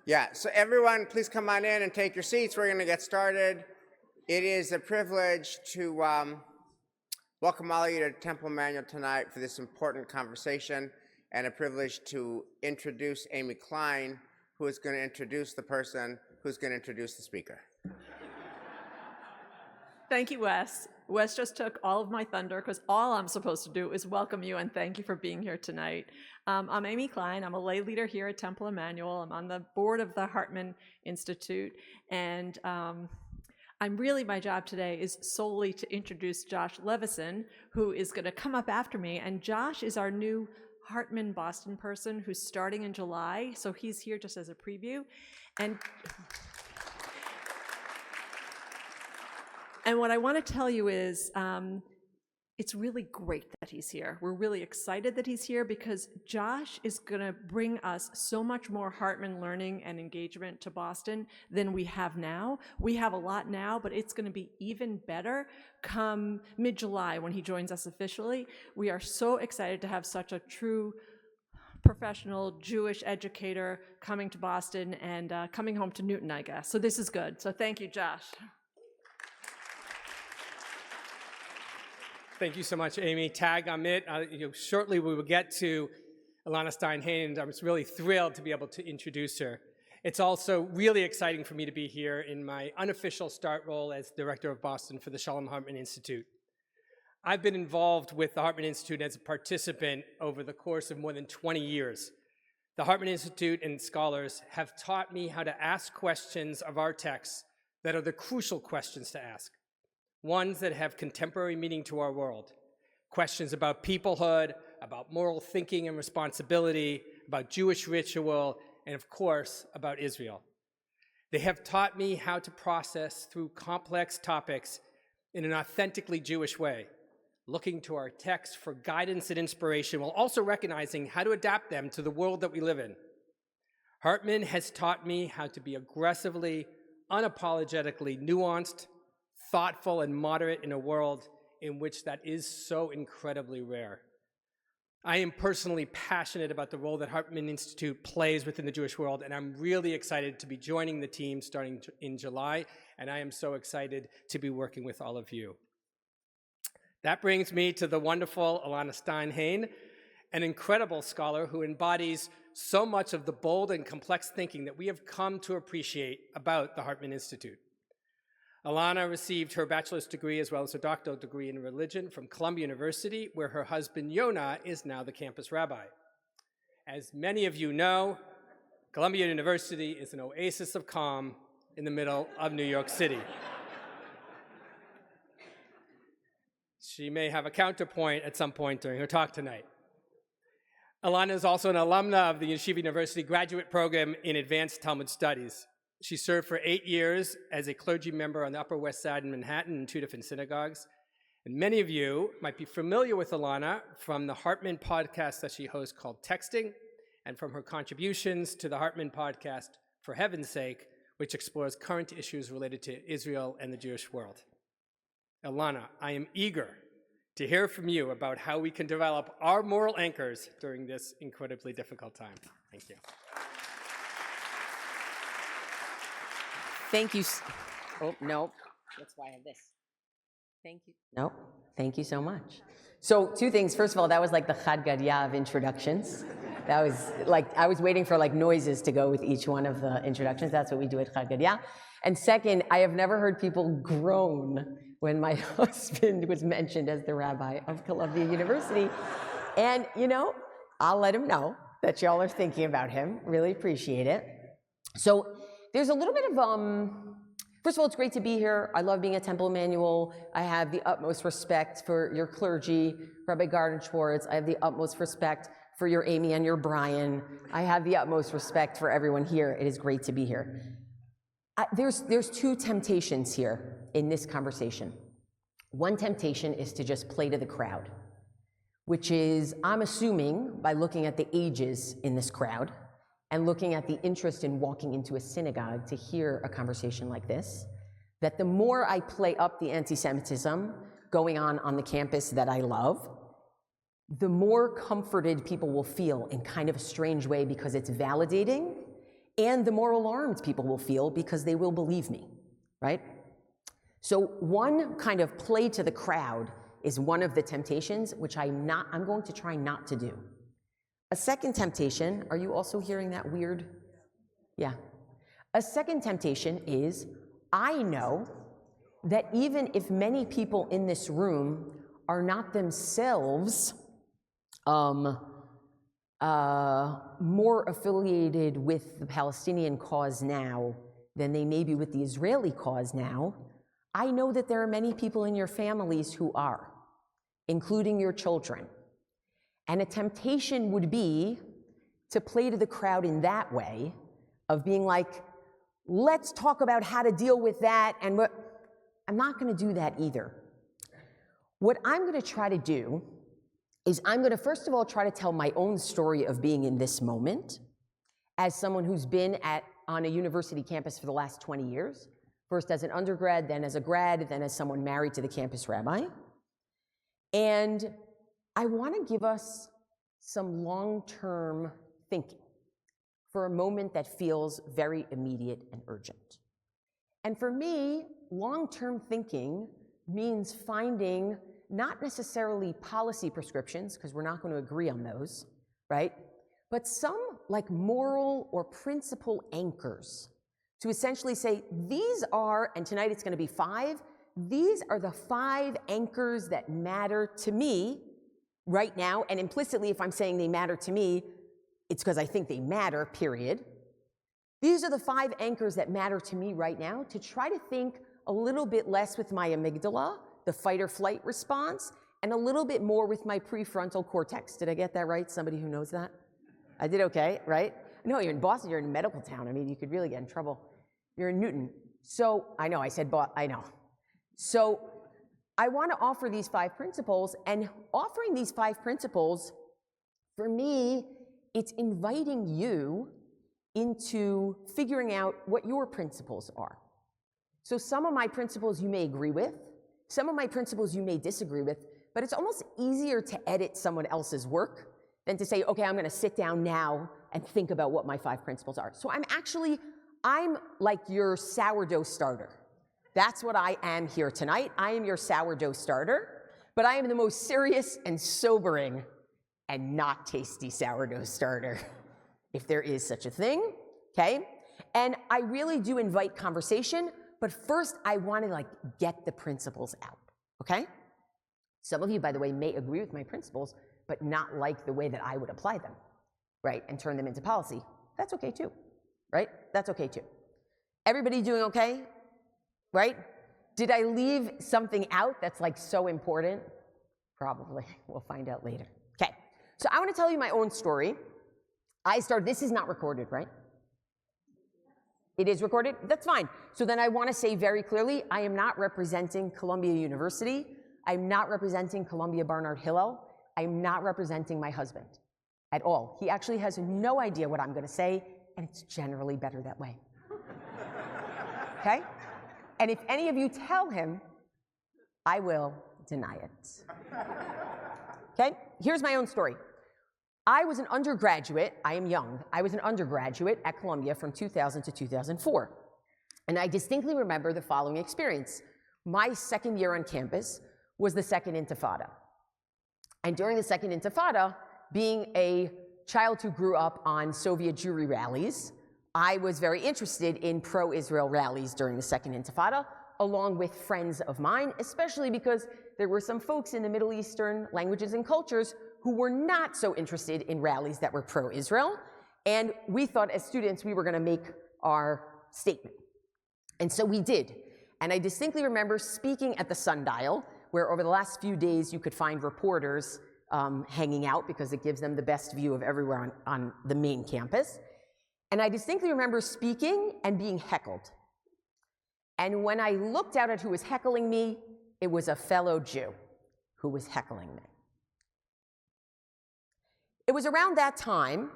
Yeah, so everyone, please come on in and take your seats. We're going to get started. It is a privilege to welcome all of you to Temple Emanuel tonight for this important conversation, and a privilege to introduce Amy Klein, who is going to introduce the person who's going to introduce the speaker. Thank you, Wes. Wes just took all of my thunder because all I'm supposed to do is welcome you and thank you for being here tonight. I'm Amy Klein. I'm a lay leader here at Temple Emanuel. I'm on the board of the Hartman Institute, and my job today is solely to introduce Josh Levison, who is going to come up after me. And Josh is our new Hartman Boston person who's starting in July, so he's here just as a preview. And what I want to tell you is it's really great that he's here. We're really excited that he's here because Josh is going to bring us so much more Hartman learning and engagement to Boston than we have now. We have a lot now, but it's going to be even better come mid-July when he joins us officially. We are so excited to have such a true professional Jewish educator coming to Boston and coming home to Newton, I guess. So this is good. So thank you, Josh. Thank you so much, Amy. Tag on it. Shortly we will get to Elana Stein Hain, and I'm just really thrilled to be able to introduce her. It's also really exciting for me to be here in my unofficial start role as Director of Boston for the Shalom Hartman Institute. I've been involved with the Hartman Institute as a participant over the course of more than 20 years. The Hartman Institute and scholars have taught me how to ask questions of our texts that are the crucial questions to ask. Ones that have contemporary meaning to our world. Questions about peoplehood, about moral thinking and responsibility, about Jewish ritual, and of course, about Israel. They have taught me how to process through complex topics in an authentically Jewish way, looking to our texts for guidance and inspiration while also recognizing how to adapt them to the world that we live in. Hartman has taught me how to be aggressively, unapologetically nuanced, thoughtful and moderate in a world in which that is so incredibly rare. I am personally passionate about the role that Hartman Institute plays within the Jewish world, and I'm really excited to be joining the team starting in July, and I am so excited to be working with all of you. That brings me to the wonderful Elana Stein Hain, an incredible scholar who embodies so much of the bold and complex thinking that we have come to appreciate about the Hartman Institute. Elana received her bachelor's degree as well as her doctoral degree in religion from Columbia University, where her husband Yonah is now the campus rabbi. As many of you know, Columbia University is an oasis of calm in the middle of New York City. She may have a counterpoint at some point during her talk tonight. Elana is also an alumna of the Yeshiva University Graduate Program in Advanced Talmud Studies. She served for 8 years as a clergy member on the Upper West Side in Manhattan in 2 different synagogues. And many of you might be familiar with Elana from the Hartman podcast that she hosts called Texting, and from her contributions to the Hartman podcast For Heaven's Sake, which explores current issues related to Israel and the Jewish world. Elana, I am eager to hear from you about how we can develop our moral anchors during this incredibly difficult time. Thank you. Thank you. Oh, no, that's why I have this. Thank you. No, thank you so much. So 2 things. First of all, that was like the Chad Gadya of introductions. That was like, I was waiting for like noises to go with each one of the introductions. That's what we do at Chad Gadya. And second, I have never heard people groan when my husband was mentioned as the rabbi of Columbia University. And, I'll let him know that y'all are thinking about him. Really appreciate it. So there's a little bit of, first of all, it's great to be here. I love being at Temple Emanuel. I have the utmost respect for your clergy, Rabbi Garden Schwartz. I have the utmost respect for your Amy and your Brian. I have the utmost respect for everyone here. It is great to be here. There's 2 temptations here in this conversation. One temptation is to just play to the crowd, which is, I'm assuming, by looking at the ages in this crowd, and looking at the interest in walking into a synagogue to hear a conversation like this, that the more I play up the anti-Semitism going on the campus that I love, the more comforted people will feel in kind of a strange way because it's validating and the more alarmed people will feel because they will believe me, right? So one kind of play to the crowd is one of the temptations, which I'm going to try not to do. A second temptation, are you also hearing that weird? Yeah. A second temptation is, I know that even if many people in this room are not themselves more affiliated with the Palestinian cause now than they may be with the Israeli cause now, I know that there are many people in your families who are, including your children. And a temptation would be to play to the crowd in that way, of being like, let's talk about how to deal with that, and what. I'm not going to do that either. What I'm going to try to do is I'm going to first of all try to tell my own story of being in this moment as someone who's been on a university campus for the last 20 years, first as an undergrad, then as a grad, then as someone married to the campus rabbi. And I want to give us some long-term thinking for a moment that feels very immediate and urgent. And for me, long-term thinking means finding not necessarily policy prescriptions, because we're not going to agree on those, right? But some like moral or principle anchors to essentially say, these are, and tonight it's going to be 5, these are the 5 anchors that matter to me right now. And implicitly, if I'm saying they matter to me, it's because I think they matter, period. These are the 5 anchors that matter to me right now, to try to think a little bit less with my amygdala, the fight or flight response, and a little bit more with my prefrontal cortex. Did I get that right? Somebody who knows that? I did okay, right? No, you're in Boston, you're in a medical town. I mean, you could really get in trouble. You're in Newton. So, I know, I said, I know. So, I want to offer these 5 principles, and offering these 5 principles, for me, it's inviting you into figuring out what your principles are. So some of my principles you may agree with, some of my principles you may disagree with, but it's almost easier to edit someone else's work than to say, okay, I'm going to sit down now and think about what my 5 principles are. So I'm like your sourdough starter. That's what I am here tonight. I am your sourdough starter, but I am the most serious and sobering and not tasty sourdough starter, if there is such a thing, okay? And I really do invite conversation, but first I want to get the principles out, okay? Some of you, by the way, may agree with my principles, but not like the way that I would apply them, right? And turn them into policy. That's okay too, right? That's okay too. Everybody doing okay, right? Did I leave something out that's so important? Probably, we'll find out later. Okay, so I want to tell you my own story. This is not recorded, right? It is recorded? That's fine. So then I want to say very clearly, I am not representing Columbia University. I'm not representing Columbia Barnard Hillel. I'm not representing my husband at all. He actually has no idea what I'm going to say, and it's generally better that way. Okay? And if any of you tell him, I will deny it. Okay? Here's my own story. I was an undergraduate, I am young, I was an undergraduate at Columbia from 2000 to 2004. And I distinctly remember the following experience. My second year on campus was the Second Intifada. And during the Second Intifada, being a child who grew up on Soviet Jewry rallies, I was very interested in pro-Israel rallies during the Second Intifada, along with friends of mine, especially because there were some folks in the Middle Eastern languages and cultures who were not so interested in rallies that were pro-Israel. And we thought as students we were going to make our statement. And so we did. And I distinctly remember speaking at the Sundial, where over the last few days you could find reporters hanging out because it gives them the best view of everywhere on the main campus. And I distinctly remember speaking and being heckled. And when I looked out at who was heckling me, it was a fellow Jew who was heckling me. It was around that time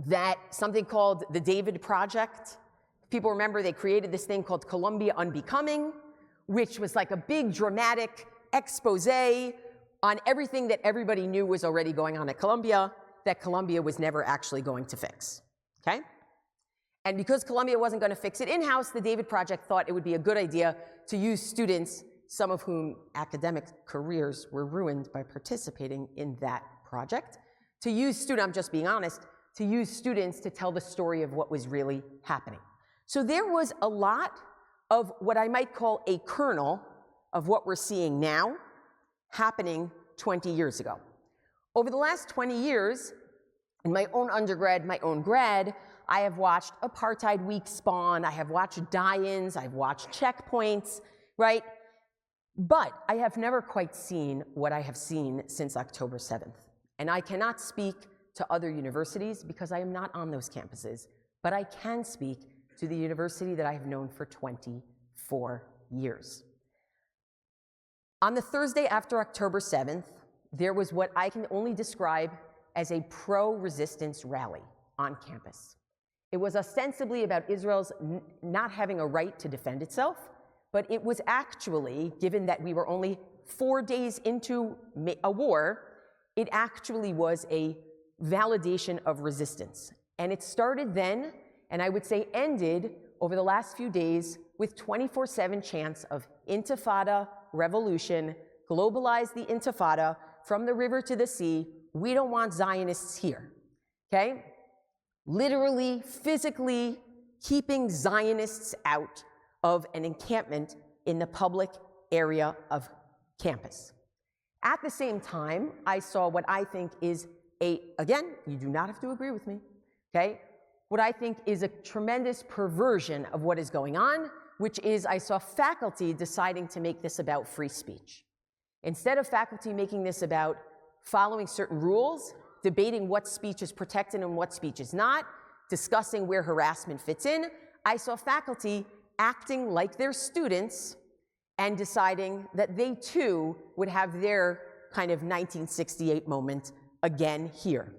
that something called the David Project, people remember they created this thing called Columbia Unbecoming, which was like a big dramatic expose on everything that everybody knew was already going on at Columbia, that Columbia was never actually going to fix, okay? And because Columbia wasn't going to fix it in-house, the David Project thought it would be a good idea to use students, some of whom academic careers were ruined by participating in that project, to use students, I'm just being honest, to use students to tell the story of what was really happening. So there was a lot of what I might call a kernel of what we're seeing now happening 20 years ago. Over the last 20 years, in my own undergrad, my own grad, I have watched Apartheid Week spawn, I have watched die-ins, I've watched checkpoints, right? But I have never quite seen what I have seen since October 7th. And I cannot speak to other universities because I am not on those campuses, but I can speak to the university that I have known for 24 years. On the Thursday after October 7th, there was what I can only describe as a pro-resistance rally on campus. It was ostensibly about Israel's not having a right to defend itself, but it was actually, given that we were only 4 days into a war, it actually was a validation of resistance. And it started then, and I would say ended over the last few days with 24/7 chants of intifada, revolution, globalize the intifada from the river to the sea. We don't want Zionists here, okay? Literally, physically keeping Zionists out of an encampment in the public area of campus. At the same time, I saw what I think is again, you do not have to agree with me, okay? What I think is a tremendous perversion of what is going on, which is I saw faculty deciding to make this about free speech. Instead of faculty making this about following certain rules, debating what speech is protected and what speech is not, discussing where harassment fits in, I saw faculty acting like their students and deciding that they too would have their kind of 1968 moment again here.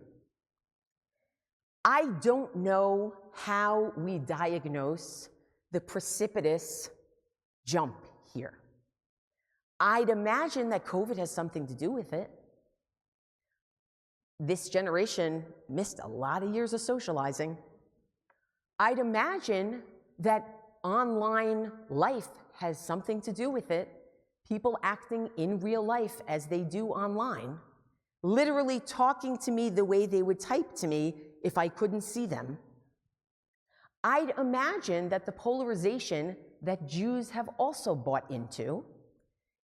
I don't know how we diagnose the precipitous jump here. I'd imagine that COVID has something to do with it. This generation missed a lot of years of socializing. I'd imagine that online life has something to do with it. People acting in real life as they do online, literally talking to me the way they would type to me if I couldn't see them. I'd imagine that the polarization that Jews have also bought into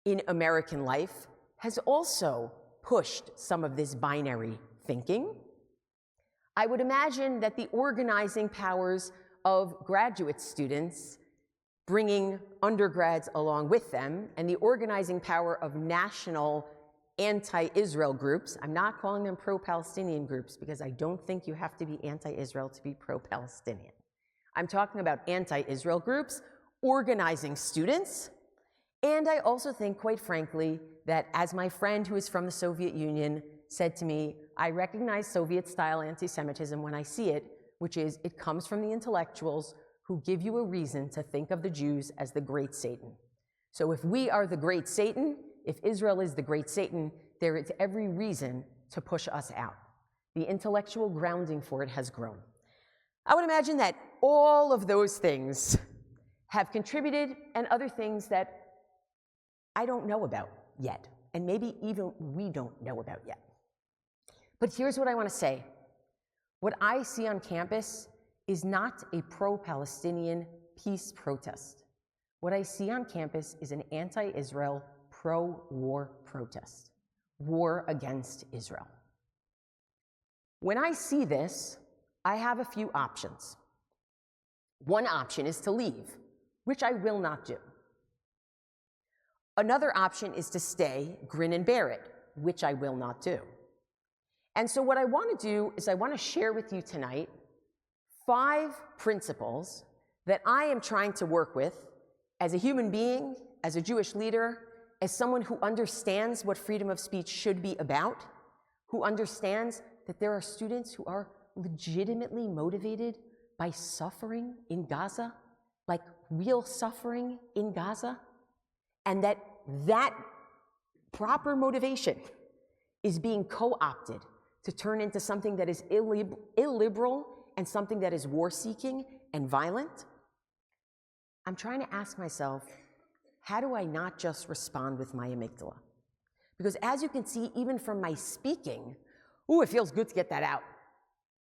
in American life has also pushed some of this binary thinking. I would imagine that the organizing powers of graduate students bringing undergrads along with them, and the organizing power of national anti-Israel groups, I'm not calling them pro-Palestinian groups because I don't think you have to be anti-Israel to be pro-Palestinian. I'm talking about anti-Israel groups organizing students, and I also think, quite frankly, that as my friend who is from the Soviet Union said to me, I recognize Soviet-style anti-Semitism when I see it, which is it comes from the intellectuals who give you a reason to think of the Jews as the great Satan. So if we are the great Satan, if Israel is the great Satan, there is every reason to push us out. The intellectual grounding for it has grown. I would imagine that all of those things have contributed, and other things that I don't know about yet, and maybe even we don't know about yet. But here's what I want to say. What I see on campus is not a pro-Palestinian peace protest. What I see on campus is an anti-Israel, pro-war protest, war against Israel. When I see this, I have a few options. One option is to leave, which I will not do. Another option is to stay, grin and bear it, which I will not do. And so what I want to do is I want to share with you tonight 5 principles that I am trying to work with as a human being, as a Jewish leader, as someone who understands what freedom of speech should be about, who understands that there are students who are legitimately motivated by suffering in Gaza, like real suffering in Gaza, and that proper motivation is being co-opted to turn into something that is illiberal and something that is war-seeking and violent, I'm trying to ask myself, how do I not just respond with my amygdala? Because as you can see, even from my speaking, ooh, it feels good to get that out,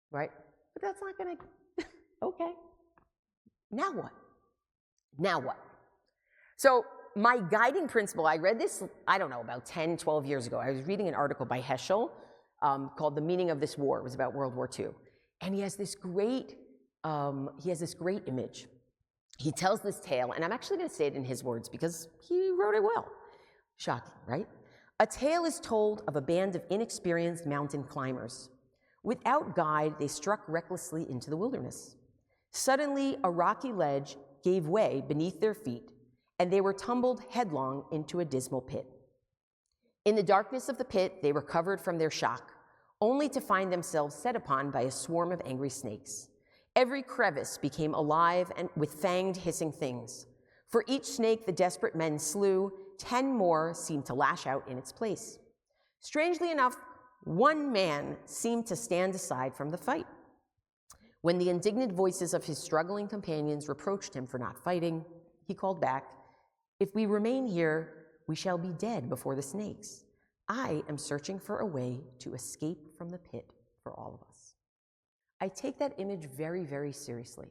right? But that's not gonna, okay. Now what? Now what? So my guiding principle, I read this, I don't know, about 10, 12 years ago. I was reading an article by Heschel called The Meaning of This War. It was about World War II. And he has this great image. He tells this tale, and I'm actually going to say it in his words because he wrote it well. Shocking, right? A tale is told of a band of inexperienced mountain climbers. Without guide, they struck recklessly into the wilderness. Suddenly, a rocky ledge gave way beneath their feet, and they were tumbled headlong into a dismal pit. In the darkness of the pit, they recovered from their shock, only to find themselves set upon by a swarm of angry snakes. Every crevice became alive and with fanged, hissing things. For each snake the desperate men slew, 10 more seemed to lash out in its place. Strangely enough, one man seemed to stand aside from the fight. When the indignant voices of his struggling companions reproached him for not fighting, he called back, "If we remain here, we shall be dead before the snakes. I am searching for a way to escape from the pit for all of us." I take that image very, very seriously.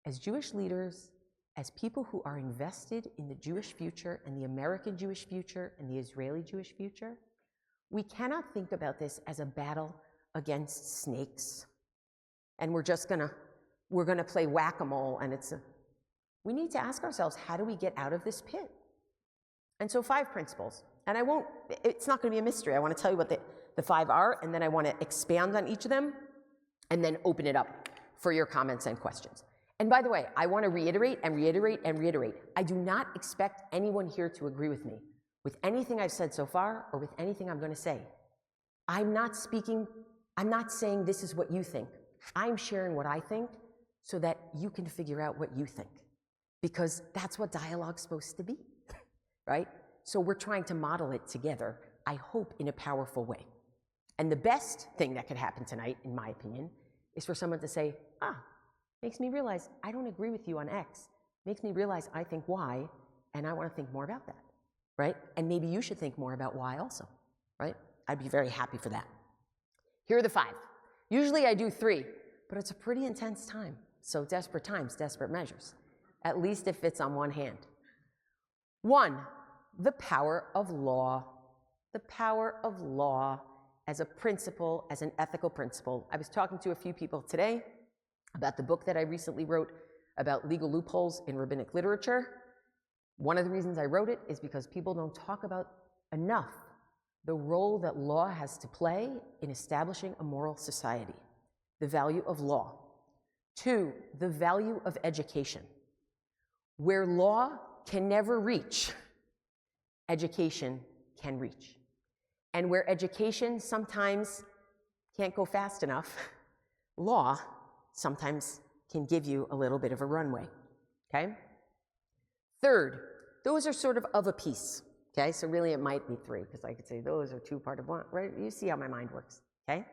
As Jewish leaders, as people who are invested in the Jewish future and the American Jewish future and the Israeli Jewish future, we cannot think about this as a battle against snakes. And we're gonna play whack-a-mole, and we need to ask ourselves, how do we get out of this pit? And so 5 principles, and it's not gonna be a mystery. I wanna tell you what the 5 are, and then I wanna expand on each of them, and then open it up for your comments and questions. And by the way, I wanna reiterate and reiterate and reiterate. I do not expect anyone here to agree with me with anything I've said so far or with anything I'm gonna say. I'm not saying this is what you think. I'm sharing what I think so that you can figure out what you think, because that's what dialogue's supposed to be, right? So we're trying to model it together, I hope, in a powerful way. And the best thing that could happen tonight, in my opinion, is for someone to say, makes me realize I don't agree with you on X, makes me realize I think Y, and I wanna think more about that, right? And maybe you should think more about Y also, right? I'd be very happy for that. Here are the 5. Usually I do 3, but it's a pretty intense time. So desperate times, desperate measures. At least it fits on one hand. 1, the power of law. The power of law as a principle, as an ethical principle. I was talking to a few people today about the book that I recently wrote about legal loopholes in rabbinic literature. One of the reasons I wrote it is because people don't talk about enough the role that law has to play in establishing a moral society, the value of law. 2, the value of education. Where law can never reach, education can reach. And where education sometimes can't go fast enough, law sometimes can give you a little bit of a runway, okay? 3rd, those are sort of a piece, okay? So really it might be 3, because I could say those are 2 part of 1, right? You see how my mind works, okay?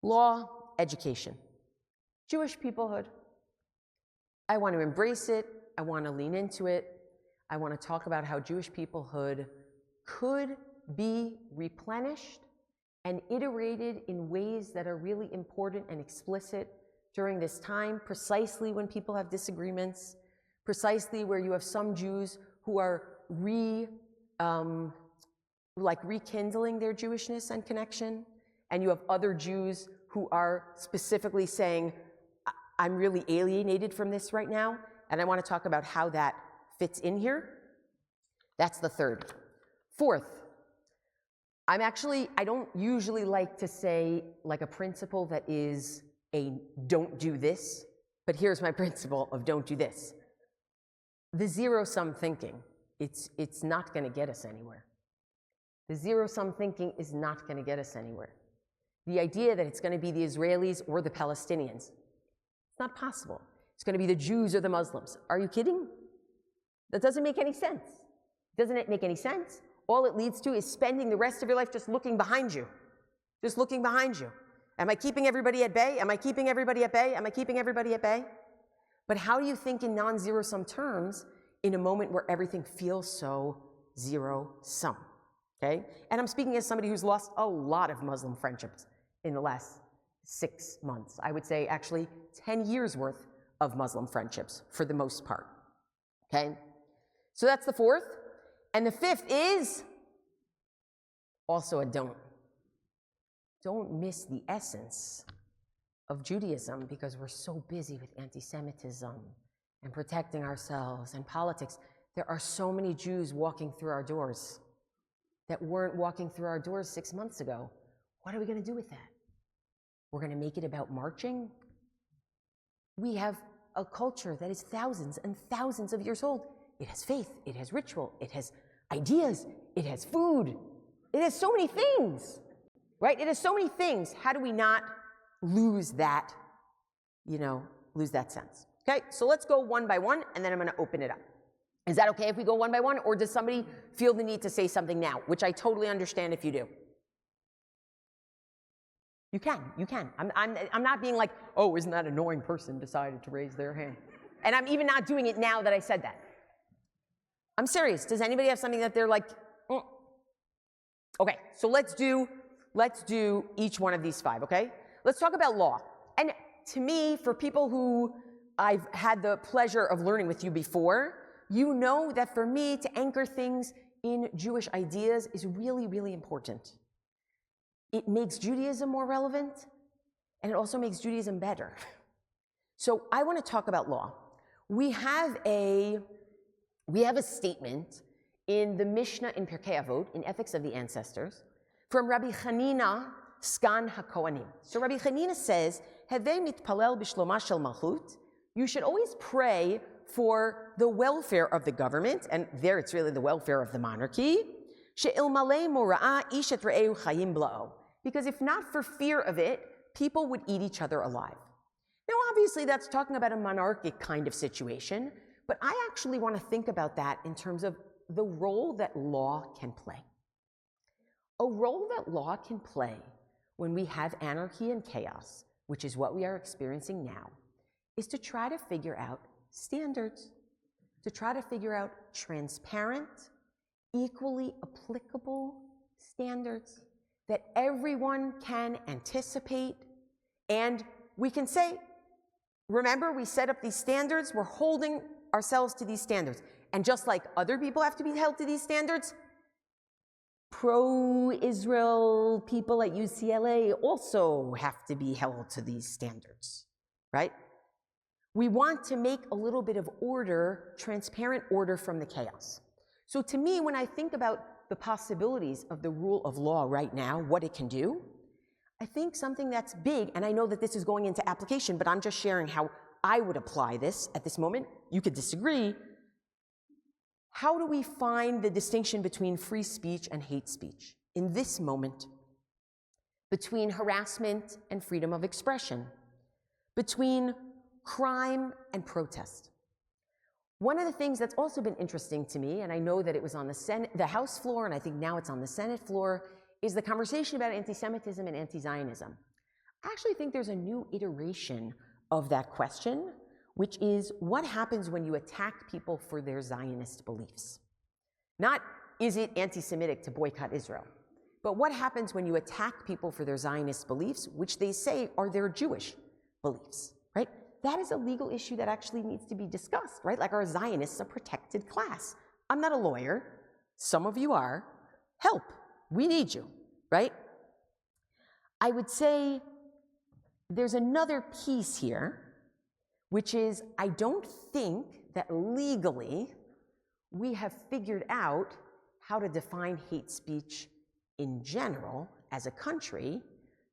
Law, education. Jewish peoplehood. I want to embrace it. I want to lean into it. I want to talk about how Jewish peoplehood could be replenished and iterated in ways that are really important and explicit during this time, precisely when people have disagreements, precisely where you have some Jews who are rekindling their Jewishness and connection, and you have other Jews who are specifically saying, I'm really alienated from this right now, and I want to talk about how that fits in here. That's the 3rd. 4th, I don't usually like to say like a principle that is a don't do this, but here's my principle of don't do this. The zero-sum thinking, it's not going to get us anywhere. The zero-sum thinking is not going to get us anywhere. The idea that it's going to be the Israelis or the Palestinians, it's not possible. It's going to be the Jews or the Muslims. Are you kidding? That doesn't make any sense. Doesn't it make any sense? All it leads to is spending the rest of your life just looking behind you. Just looking behind you. Am I keeping everybody at bay? Am I keeping everybody at bay? Am I keeping everybody at bay? But how do you think in non-zero-sum terms in a moment where everything feels so zero-sum? Okay? And I'm speaking as somebody who's lost a lot of Muslim friendships in the last 6 months. I would say actually 10 years worth of Muslim friendships for the most part. Okay? So that's the fourth. And the fifth is also a don't. Don't miss the essence of Judaism because we're so busy with anti-Semitism and protecting ourselves and politics. There are so many Jews walking through our doors that weren't walking through our doors 6 months ago. What are we going to do with that? We're going to make it about marching? We have a culture that is thousands and thousands of years old. It has faith, it has ritual, it has ideas, it has food. It has so many things, right? It has so many things. How do we not lose that, lose that sense? Okay, so let's go one by one, and then I'm going to open it up. Is that okay if we go one by one, or does somebody feel the need to say something now, which I totally understand if you do? You can. I'm not being like, oh, isn't that annoying person decided to raise their hand? And I'm even not doing it now that I said that. I'm serious. Does anybody have something that they're like, Okay, so let's do each one of these 5, okay? Let's talk about law. And to me, for people who I've had the pleasure of learning with you before, you know that for me to anchor things in Jewish ideas is really, really important. It makes Judaism more relevant, and it also makes Judaism better. So I want to talk about law. We have a statement in the Mishnah in Pirkei Avot, in Ethics of the Ancestors, from Rabbi Chanina, Sgan HaKohanim. So Rabbi Chanina says, Hevei mitpalel b'shloma shel malchut. You should always pray for the welfare of the government, and there it's really the welfare of the monarchy. She'ilmalei mora'a ish et re'ehu chayim bla'o. Because if not for fear of it, people would eat each other alive. Now, obviously, that's talking about a monarchic kind of situation, but I actually want to think about that in terms of the role that law can play. A role that law can play when we have anarchy and chaos, which is what we are experiencing now, is to try to figure out standards, to try to figure out transparent, equally applicable standards that everyone can anticipate, and we can say, remember, we set up these standards, we're holding ourselves to these standards. And just like other people have to be held to these standards, pro-Israel people at UCLA also have to be held to these standards, right? We want to make a little bit of order, transparent order from the chaos. So to me, when I think about the possibilities of the rule of law right now, what it can do, I think something that's big, and I know that this is going into application, but I'm just sharing how I would apply this at this moment. You could disagree. How do we find the distinction between free speech and hate speech in this moment? Between harassment and freedom of expression? Between crime and protest? One of the things that's also been interesting to me, and I know that it was on the House floor, and I think now it's on the Senate floor, is the conversation about anti-Semitism and anti-Zionism. I actually think there's a new iteration of that question, which is what happens when you attack people for their Zionist beliefs? Not, is it anti-Semitic to boycott Israel? But what happens when you attack people for their Zionist beliefs, which they say are their Jewish beliefs, right? That is a legal issue that actually needs to be discussed, right? Like, are Zionists a protected class? I'm not a lawyer. Some of you are. Help. We need you, right? I would say there's another piece here, which is I don't think that legally we have figured out how to define hate speech in general as a country,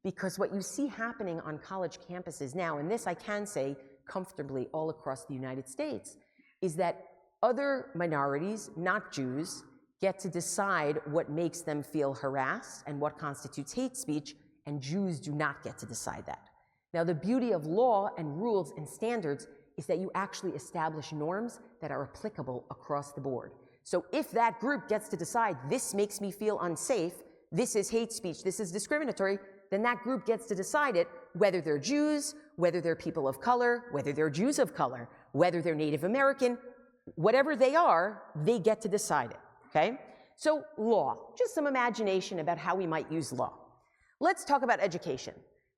because what you see happening on college campuses now, and this I can say comfortably all across the United States, is that other minorities, not Jews, get to decide what makes them feel harassed and what constitutes hate speech, and Jews do not get to decide that. Now, the beauty of law and rules and standards is that you actually establish norms that are applicable across the board. So if that group gets to decide, this makes me feel unsafe, this is hate speech, this is discriminatory, then that group gets to decide it, whether they're Jews, whether they're people of color, whether they're Jews of color, whether they're Native American, whatever they are, they get to decide it, okay? So law, just some imagination about how we might use law. Let's talk about education.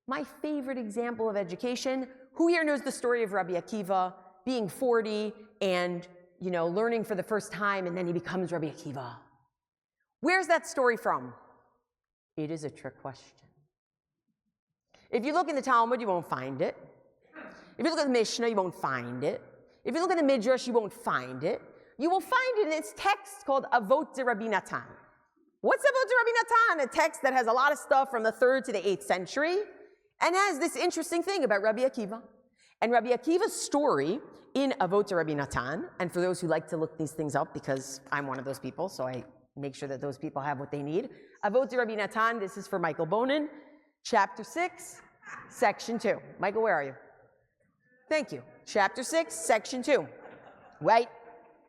My favorite example of education, who here knows the story of Rabbi Akiva being 40 and, learning for the first time, and then he becomes Rabbi Akiva? Where's that story from? It is a trick question. If you look in the Talmud, you won't find it. If you look at the Mishnah, you won't find it. If you look at the Midrash, you won't find it. You will find it in its text called Avot de Rabbi Natan. What's Avot de Rabbi Natan? A text that has a lot of stuff from the 3rd to the 8th century and has this interesting thing about Rabbi Akiva. And Rabbi Akiva's story in Avot de Rabbi Natan, and for those who like to look these things up, because I'm one of those people, so I make sure that those people have what they need. Avot de Rabbi Natan, this is for Michael Bonin, chapter 6, section 2. Michael, where are you? Thank you. Chapter 6, section 2, right?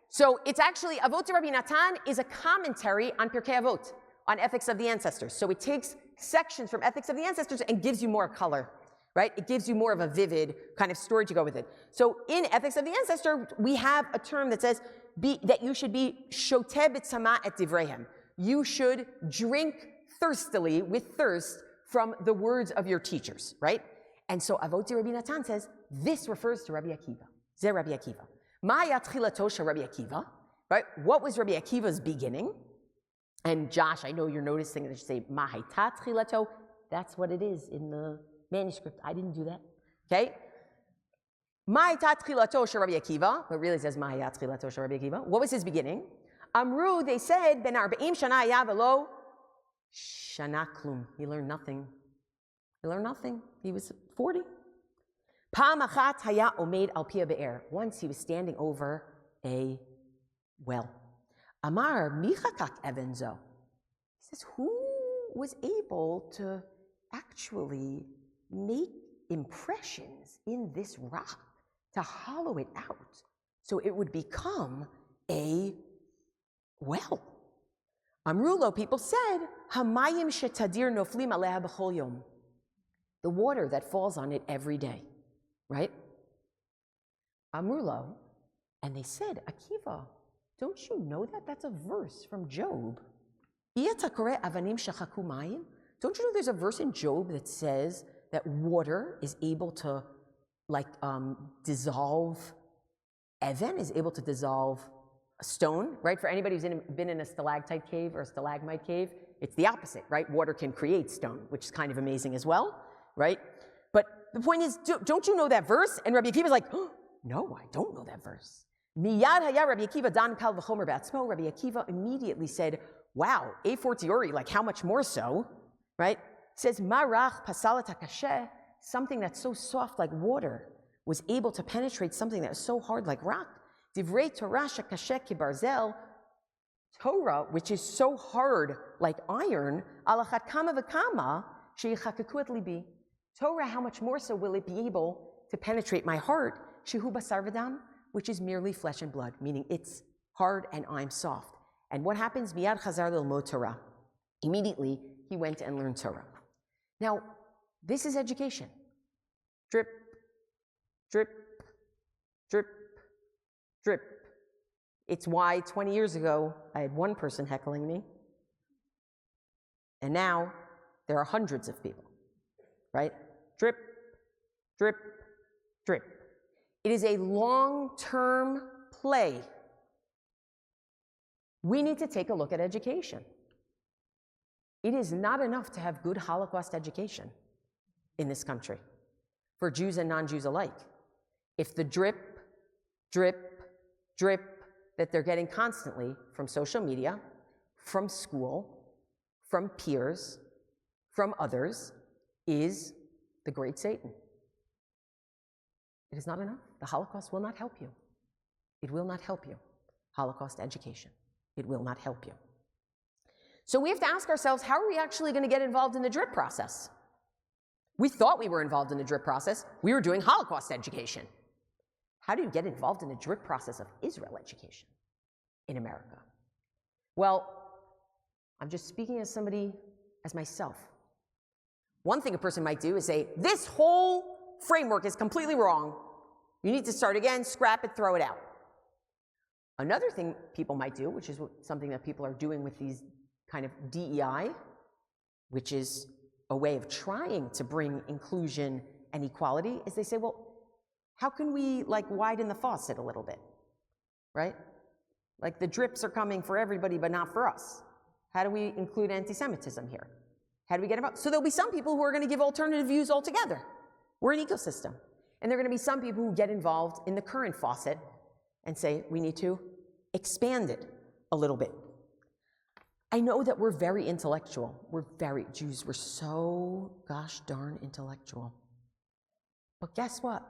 So it's actually, Avot de Rabbi Natan is a commentary on Pirkei Avot, on Ethics of the Ancestors. So it takes sections from Ethics of the Ancestors and gives you more color, right? It gives you more of a vivid kind of story to go with it. So in Ethics of the Ancestor, we have a term that says that you should be shoteh b'tzama et divreihem. You should drink thirstily, with thirst, from the words of your teachers, right? And so Avot de Rabbi Natan says, this refers to Rabbi Akiva. Zeh Rabbi Akiva. Ma hayat tchilato shel Rabbi Akiva, right? What was Rabbi Akiva's beginning? And Josh, I know you're noticing that you say ma hayta tchilato. That's what it is in the manuscript. I didn't do that. Okay? Ma hayta tchilato shel Rabbi Akiva, but really says ma hayat tchilato shel Rabbi Akiva. What was his beginning? Amru, they said, ben arba'im shana haya velo shana klum. He learned nothing. He learned nothing. He was 40. Pa'am achat haya omed al pia be'er. Once he was standing over a well. Amar mi chakak even zo. He says, who was able to actually make impressions in this rock, to hollow it out so it would become a well? Amrulo, people said, hamayim shetadir noflim aleha b'chol yom. The water that falls on it every day. Right? Amrulo, and they said, Akiva, don't you know that? That's a verse from Job. Don't you know there's a verse in Job that says that water is able to, dissolve, Even is able to dissolve a stone, right? For anybody who's been in a stalactite cave or a stalagmite cave, it's the opposite, right? Water can create stone, which is kind of amazing as well, right? But the point is, don't you know that verse? And Rabbi Akiva's like, oh, no, I don't know that verse. Miyad haya Rabbi Akiva dan kal v'chomer b'atzmo. Rabbi Akiva immediately said, wow, a fortiori, like how much more so, right? It says, marach pasalat hakasheh, something that's so soft like water was able to penetrate something that was so hard like rock. Divrei Torah shekasheh ki barzel, Torah, which is so hard like iron, alachat kama v'kama sheyichakaku et libi. Torah, how much more so will it be able to penetrate my heart? Shehu basar v'dam, which is merely flesh and blood, meaning it's hard and I'm soft. And what happens? Miyad chazar lilmod Torah. Immediately, he went and learned Torah. Now, this is education. Drip, drip, drip, drip. It's why 20 years ago, I had one person heckling me. And now, there are hundreds of people, right? Drip, drip, drip. It is a long-term play. We need to take a look at education. It is not enough to have good Holocaust education in this country for Jews and non-Jews alike. If the drip, drip, drip that they're getting constantly from social media, from school, from peers, from others, is the great Satan. It is not enough. The Holocaust will not help you. It will not help you. Holocaust education. It will not help you. So we have to ask ourselves, how are we actually going to get involved in the drip process? We thought we were involved in the drip process. We were doing Holocaust education. How do you get involved in the drip process of Israel education in America? Well, I'm just speaking as somebody as myself. One thing a person might do is say, this whole framework is completely wrong. You need to start again, scrap it, throw it out. Another thing people might do, which is something that people are doing with these kind of DEI, which is a way of trying to bring inclusion and equality, is they say, well, how can we widen the faucet a little bit, right? Like the drips are coming for everybody, but not for us. How do we include anti-Semitism here? How do we get about? So there'll be some people who are going to give alternative views altogether. We're an ecosystem. And there are going to be some people who get involved in the current faucet and say, we need to expand it a little bit. I know that we're very intellectual. Jews, we're so gosh darn intellectual. But guess what?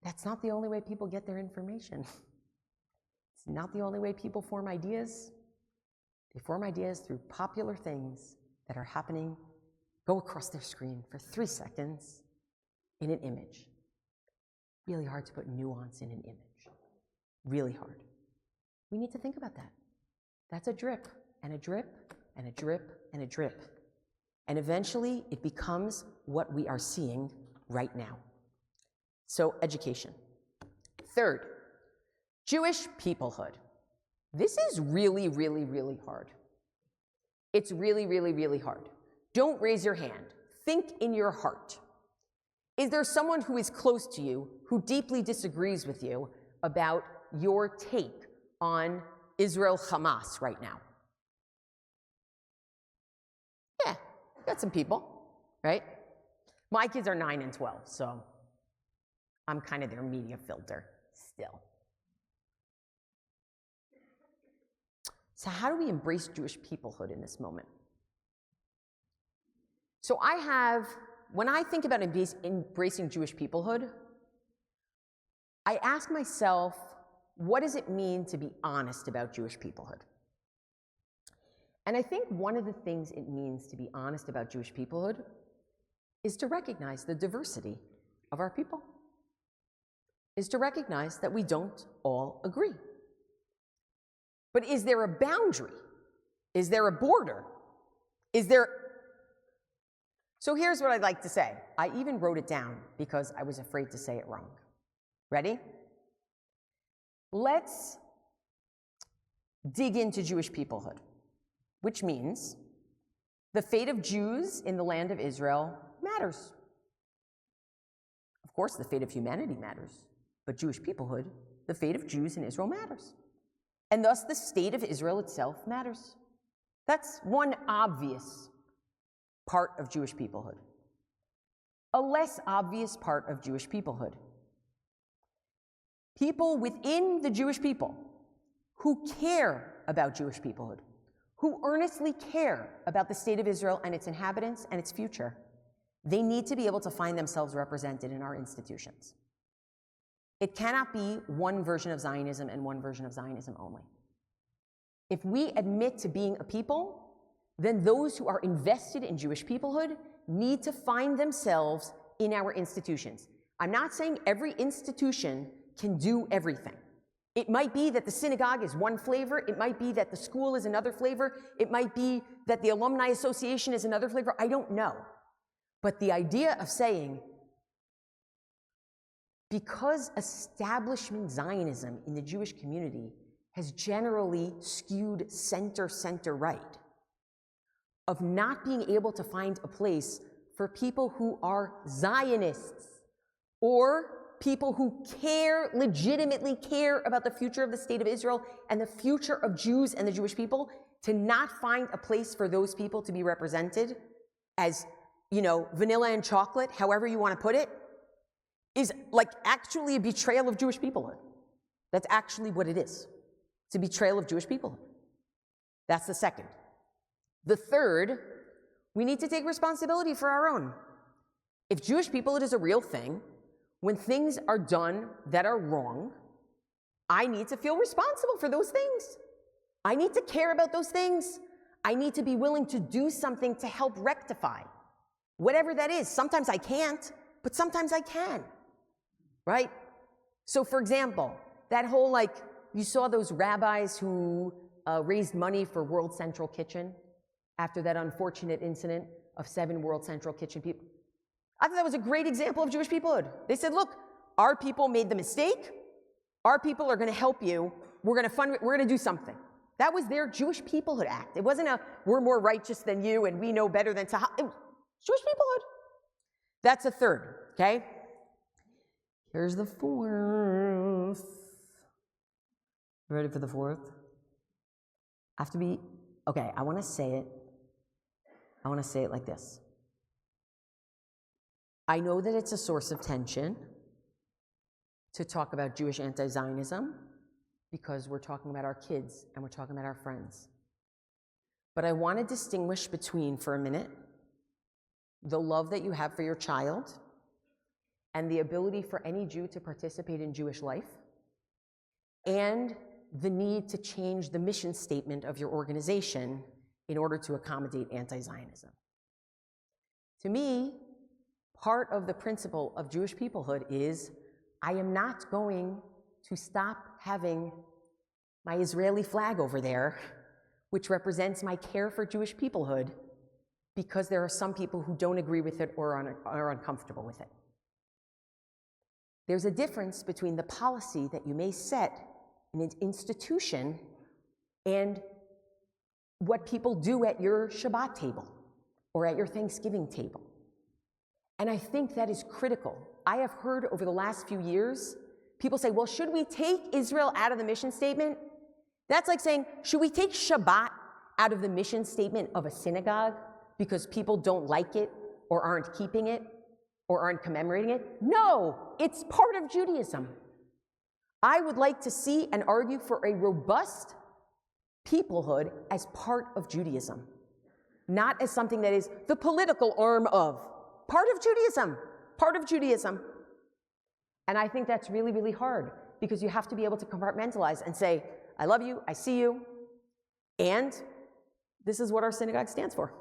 That's not the only way people get their information. It's not the only way people form ideas. They form ideas through popular things that are happening, go across their screen for 3 seconds in an image. Really hard to put nuance in an image. Really hard. We need to think about that. That's a drip, and a drip, and a drip, and a drip. And eventually, it becomes what we are seeing right now. So, education. Third, Jewish peoplehood. This is really, really, really hard. It's really, really, really hard. Don't raise your hand. Think in your heart. Is there someone who is close to you who deeply disagrees with you about your take on Israel-Hamas right now? Yeah, got some people, right? My kids are 9 and 12, so I'm kind of their media filter still. So how do we embrace Jewish peoplehood in this moment? So when I think about embracing Jewish peoplehood, I ask myself, what does it mean to be honest about Jewish peoplehood? And I think one of the things it means to be honest about Jewish peoplehood is to recognize the diversity of our people, is to recognize that we don't all agree. But is there a boundary? Is there a border? So here's what I'd like to say. I even wrote it down because I was afraid to say it wrong. Ready? Let's dig into Jewish peoplehood, which means the fate of Jews in the land of Israel matters. Of course, the fate of humanity matters, but Jewish peoplehood, the fate of Jews in Israel matters. And thus, the state of Israel itself matters. That's one obvious part of Jewish peoplehood. A less obvious part of Jewish peoplehood. People within the Jewish people who care about Jewish peoplehood, who earnestly care about the state of Israel and its inhabitants and its future, they need to be able to find themselves represented in our institutions. It cannot be one version of Zionism and one version of Zionism only. If we admit to being a people, then those who are invested in Jewish peoplehood need to find themselves in our institutions. I'm not saying every institution can do everything. It might be that the synagogue is one flavor. It might be that the school is another flavor. It might be that the alumni association is another flavor. I don't know. But the idea of saying, because establishment Zionism in the Jewish community has generally skewed center-right, of not being able to find a place for people who are Zionists or people who legitimately care about the future of the state of Israel and the future of Jews and the Jewish people, to not find a place for those people to be represented as, vanilla and chocolate, however you want to put it, is actually a betrayal of Jewish peoplehood. That's actually what it is. It's a betrayal of Jewish peoplehood. That's the second. The third, we need to take responsibility for our own. If Jewish peoplehood is a real thing, when things are done that are wrong, I need to feel responsible for those things. I need to care about those things. I need to be willing to do something to help rectify whatever that is. Sometimes I can't, but sometimes I can, right? So for example, that whole you saw those rabbis who raised money for World Central Kitchen, after that unfortunate incident of 7 World Central Kitchen people. I thought that was a great example of Jewish peoplehood. They said, look, our people made the mistake. Our people are going to help you. We're going to do something. That was their Jewish peoplehood act. It wasn't a, we're more righteous than you and we know better than Sahel. It was Jewish peoplehood. That's a third, okay? Here's the fourth. Ready for the fourth? I have to be, okay, I want to say it. I want to say it like this. I know that it's a source of tension to talk about Jewish anti-Zionism because we're talking about our kids and we're talking about our friends. But I want to distinguish between, for a minute, the love that you have for your child and the ability for any Jew to participate in Jewish life, and the need to change the mission statement of your organization in order to accommodate anti-Zionism. To me, part of the principle of Jewish peoplehood is I am not going to stop having my Israeli flag over there, which represents my care for Jewish peoplehood, because there are some people who don't agree with it or are uncomfortable with it. There's a difference between the policy that you may set in an institution and what people do at your Shabbat table or at your Thanksgiving table. And I think that is critical. I have heard over the last few years, people say, well, should we take Israel out of the mission statement? That's like saying, should we take Shabbat out of the mission statement of a synagogue because people don't like it or aren't keeping it or aren't commemorating it? No, it's part of Judaism. I would like to see and argue for a robust peoplehood as part of Judaism, not as something that is the political arm of. Part of Judaism, part of Judaism. And I think that's really, really hard because you have to be able to compartmentalize and say, I love you, I see you, and this is what our synagogue stands for.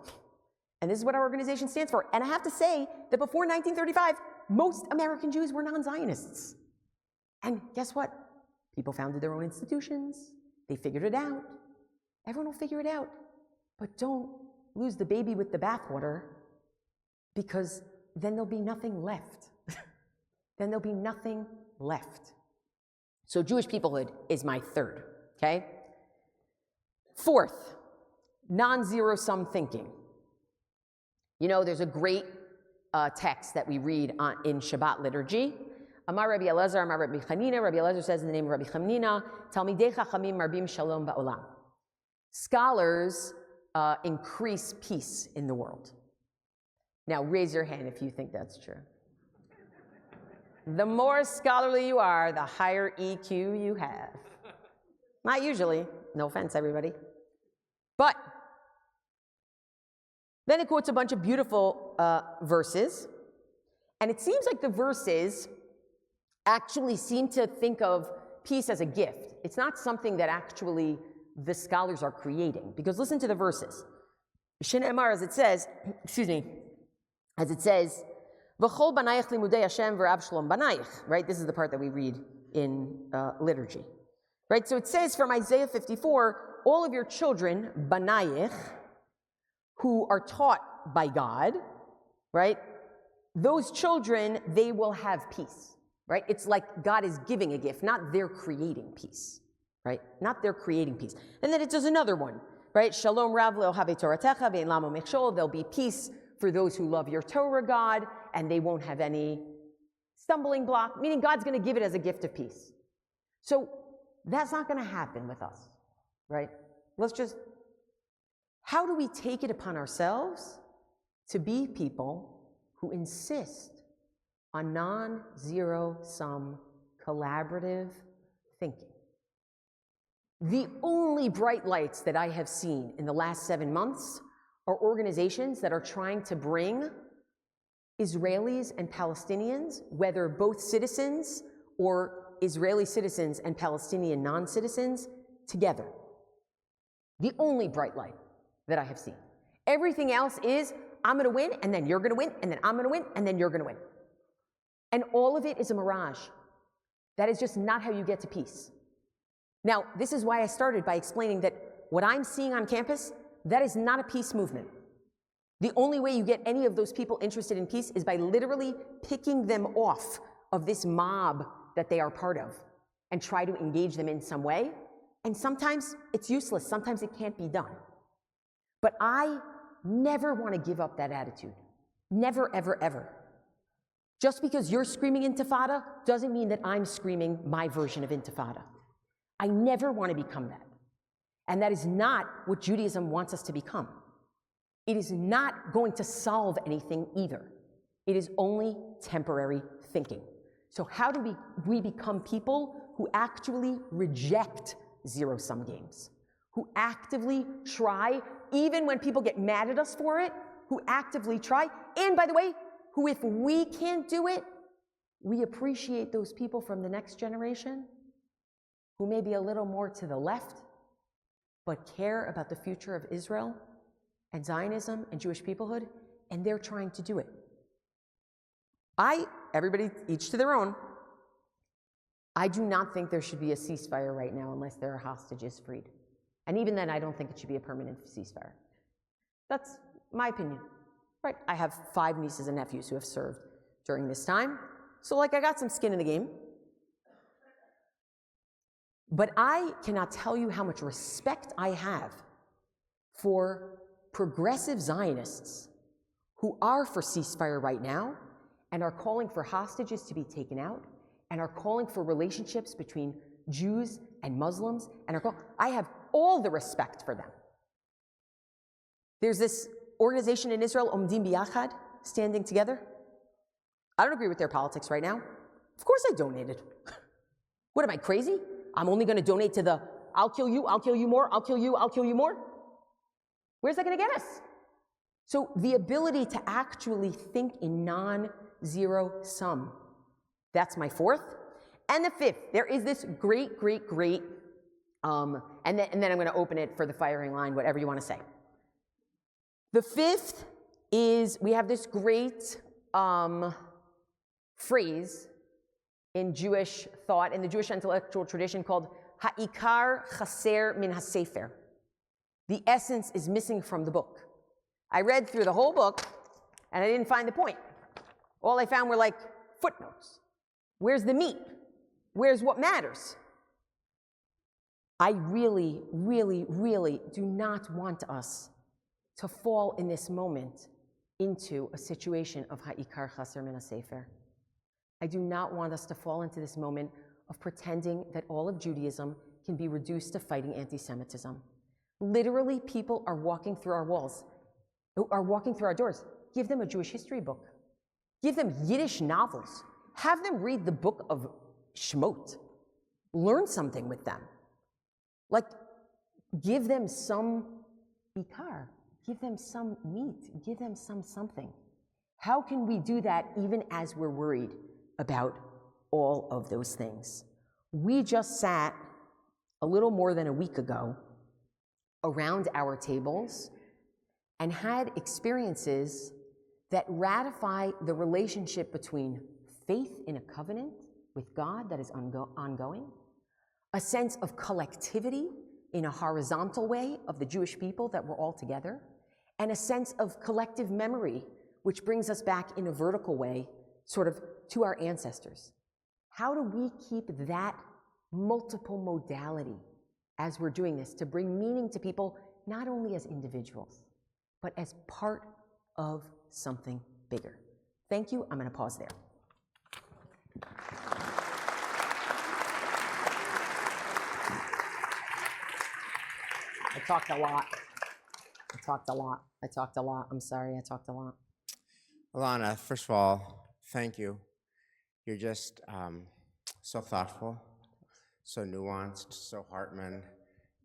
And this is what our organization stands for. And I have to say that before 1935, most American Jews were non-Zionists. And guess what? People founded their own institutions. They figured it out. Everyone will figure it out. But don't lose the baby with the bathwater, because then there'll be nothing left. Then there'll be nothing left. So Jewish peoplehood is my third, okay? Fourth, non-zero-sum thinking. You know, there's a great text that we read in Shabbat liturgy. Amar Rabbi Elazar, Amar Rabbi Chanina. Rabbi Elazar says in the name of Rabbi Chanina, Talmidei Chachamim marbim shalom ba'olam. Scholars increase peace in the world. Now, raise your hand if you think that's true. The more scholarly you are, the higher EQ you have. Not usually. No offense, everybody. But then it quotes a bunch of beautiful verses. And it seems like the verses actually seem to think of peace as a gift. It's not something that actually the scholars are creating. Because listen to the verses. Shene'emar, as it says, as it says, V'chol banayich limudei Hashem v'Rav Shalom banayich, right? This is the part that we read in liturgy, right? So it says from Isaiah 54, all of your children, banayich, who are taught by God, right? Those children, they will have peace, right? It's like God is giving a gift, not they're creating peace, right? Not they're creating peace. And then it does another one, right? Shalom Rav le'ohavei Toratecha ve'en lamo mechshol. There'll be peace for those who love your Torah, God, and they won't have any stumbling block, meaning God's going to give it as a gift of peace. So that's not going to happen with us, right? How do we take it upon ourselves to be people who insist on non-zero-sum collaborative thinking? The only bright lights that I have seen in the last 7 months are organizations that are trying to bring Israelis and Palestinians, whether both citizens or Israeli citizens and Palestinian non-citizens, together. The only bright light that I have seen. Everything else is, I'm going to win, and then you're going to win, and then I'm going to win, and then you're going to win. And all of it is a mirage. That is just not how you get to peace. Now, this is why I started by explaining that what I'm seeing on campus, That is not a peace movement. The only way you get any of those people interested in peace is by literally picking them off of this mob that they are part of and try to engage them in some way. And sometimes it's useless. Sometimes it can't be done. But I never want to give up that attitude. Never, ever, ever. Just because you're screaming intifada doesn't mean that I'm screaming my version of intifada. I never want to become that. And that is not what Judaism wants us to become. It is not going to solve anything either. It is only temporary thinking. So how do we become people who actually reject zero-sum games, who actively try, even when people get mad at us for it, who actively try, and by the way, who if we can't do it, we appreciate those people from the next generation who may be a little more to the left, but care about the future of Israel and Zionism and Jewish peoplehood, and they're trying to do it. Everybody, each to their own, I do not think there should be a ceasefire right now unless there are hostages freed. And even then, I don't think it should be a permanent ceasefire. That's my opinion. Right, I have 5 nieces and nephews who have served during this time, so I got some skin in the game. But I cannot tell you how much respect I have for progressive Zionists who are for ceasefire right now and are calling for hostages to be taken out and are calling for relationships between Jews and Muslims and I have all the respect for them. There's this organization in Israel, Omdim B'Yachad, Standing Together. I don't agree with their politics right now. Of course I donated. What am I, crazy? I'm only going to donate to the I'll kill you more, I'll kill you more. Where's that going to get us? So the ability to actually think in non-zero sum, that's my 4th. And the 5th, there is this great, and then I'm going to open it for the firing line, whatever you want to say. The 5th is, we have this great phrase in Jewish thought, in the Jewish intellectual tradition called ha'ikar chaser min hasefer. The essence is missing from the book. I read through the whole book, and I didn't find the point. All I found were footnotes. Where's the meat? Where's what matters? I really, really, really do not want us to fall in this moment into a situation of ha'ikar chaser min hasefer. I do not want us to fall into this moment of pretending that all of Judaism can be reduced to fighting anti-Semitism. Literally, people are walking through our walls, are walking through our doors. Give them a Jewish history book. Give them Yiddish novels. Have them read the book of Shemot. Learn something with them. Give them some ikar. Give them some meat. Give them something. How can we do that even as we're worried about all of those things? We just sat a little more than a week ago around our tables and had experiences that ratify the relationship between faith in a covenant with God that is ongoing, a sense of collectivity in a horizontal way of the Jewish people that we're all together, and a sense of collective memory, which brings us back in a vertical way, sort of to our ancestors. How do we keep that multiple modality as we're doing this to bring meaning to people, not only as individuals, but as part of something bigger? Thank you. I'm going to pause there. I talked a lot. I'm sorry, I talked a lot. Elana, first of all, thank you. You're just so thoughtful, so nuanced, so Hartman,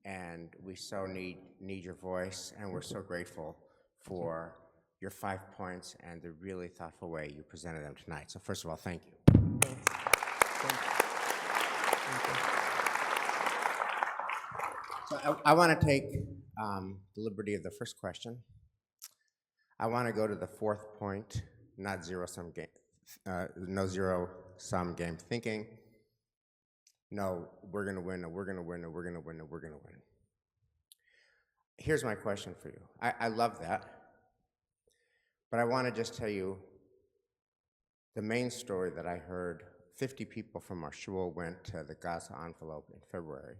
and we so need your voice, and we're so grateful for your 5 points and the really thoughtful way you presented them tonight. So first of all, thank you. So I want to take the liberty of the first question. I want to go to the 4th point, not zero-sum game, no zero-sum game thinking. No, we're going to win, no, we're going to win, no, we're going to win, no, we're going to win. here's my question for you. I love that, but I want to just tell you the main story that I heard. 50 people from our shul went to the Gaza envelope in February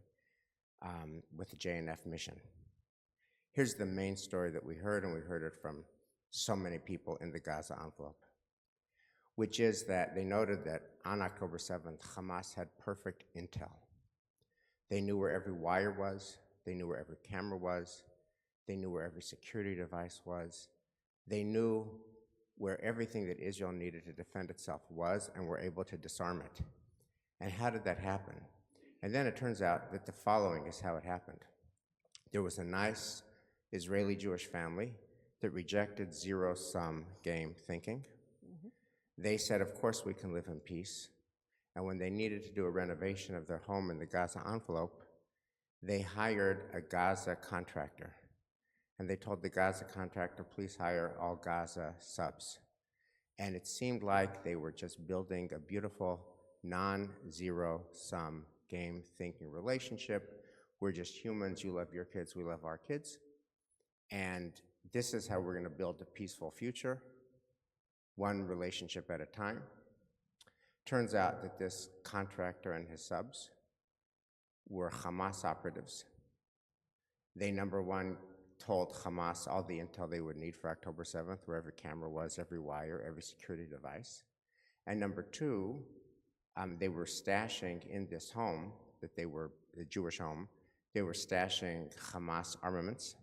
with the JNF mission. Here's the main story that we heard, and we heard it from so many people in the Gaza envelope, which is that they noted that on October 7th, Hamas had perfect intel. They knew where every wire was, they knew where every camera was, they knew where every security device was, they knew where everything that Israel needed to defend itself was, and were able to disarm it. And how did that happen? And then it turns out that the following is how it happened. There was a nice Israeli Jewish family that rejected zero-sum game thinking. They said, of course we can live in peace. And when they needed to do a renovation of their home in the Gaza envelope, they hired a Gaza contractor. And they told the Gaza contractor, please hire all Gaza subs. And it seemed like they were just building a beautiful non-zero-sum game thinking relationship. We're just humans, you love your kids, we love our kids. And this is how we're gonna build a peaceful future, one relationship at a time. Turns out that this contractor and his subs were Hamas operatives. They, number one, told Hamas all the intel they would need for October 7th, where every camera was, every wire, every security device. And number two, they were stashing in this home, the Jewish home, they were stashing Hamas armaments.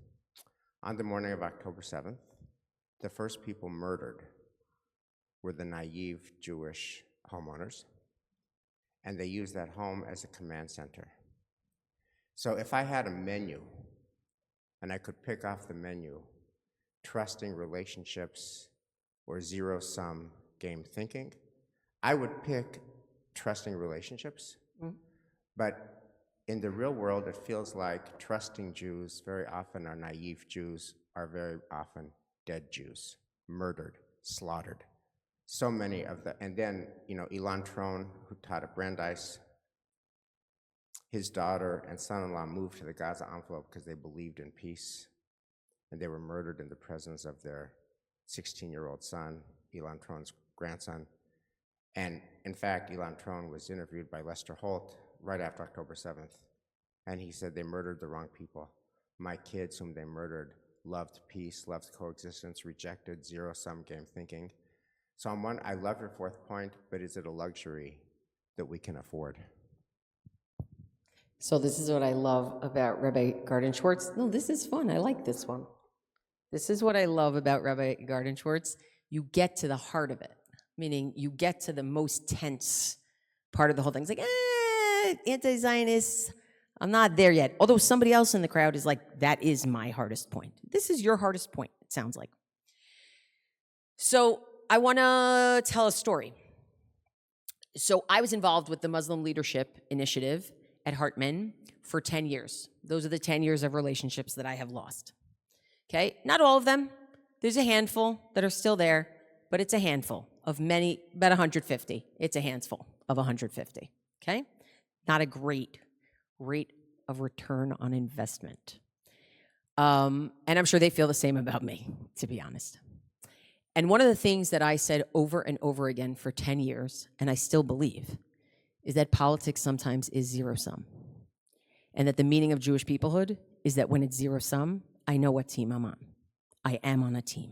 On the morning of October 7th, the first people murdered were the naive Jewish homeowners, and they used that home as a command center. So if I had a menu, and I could pick off the menu, trusting relationships or zero-sum game thinking, I would pick trusting relationships. But in the real world, it feels like trusting Jews very often are naive Jews, are very often dead Jews, murdered, slaughtered. So many of the, and then, Elana Stein, who taught at Brandeis, his daughter and son-in-law moved to the Gaza envelope because they believed in peace, and they were murdered in the presence of their 16-year-old son, Elana Stein's grandson. And in fact, Elana Stein was interviewed by Lester Holt right after October 7th, and he said, they murdered the wrong people. My kids whom they murdered loved peace, loved coexistence, rejected zero-sum game thinking. So I love your fourth point, but is it a luxury that we can afford? So this is what I love about Rabbi Garden Schwartz. No, this is fun. I like this one. This is what I love about Rabbi Garden Schwartz. You get to the heart of it, meaning you get to the most tense part of the whole thing. It's like, anti-Zionists, I'm not there yet. Although somebody else in the crowd is like, that is my hardest point. This is your hardest point, it sounds like. So I want to tell a story. So I was involved with the Muslim Leadership Initiative at Hartman for 10 years. Those are the 10 years of relationships that I have lost. Okay, not all of them. There's a handful that are still there, but it's a handful of many, about 150. It's a handful of 150, okay? Not a great rate of return on investment. And I'm sure they feel the same about me, to be honest. And one of the things that I said over and over again for 10 years, and I still believe, is that politics sometimes is zero-sum. And that the meaning of Jewish peoplehood is that when it's zero-sum, I know what team I'm on. I am on a team.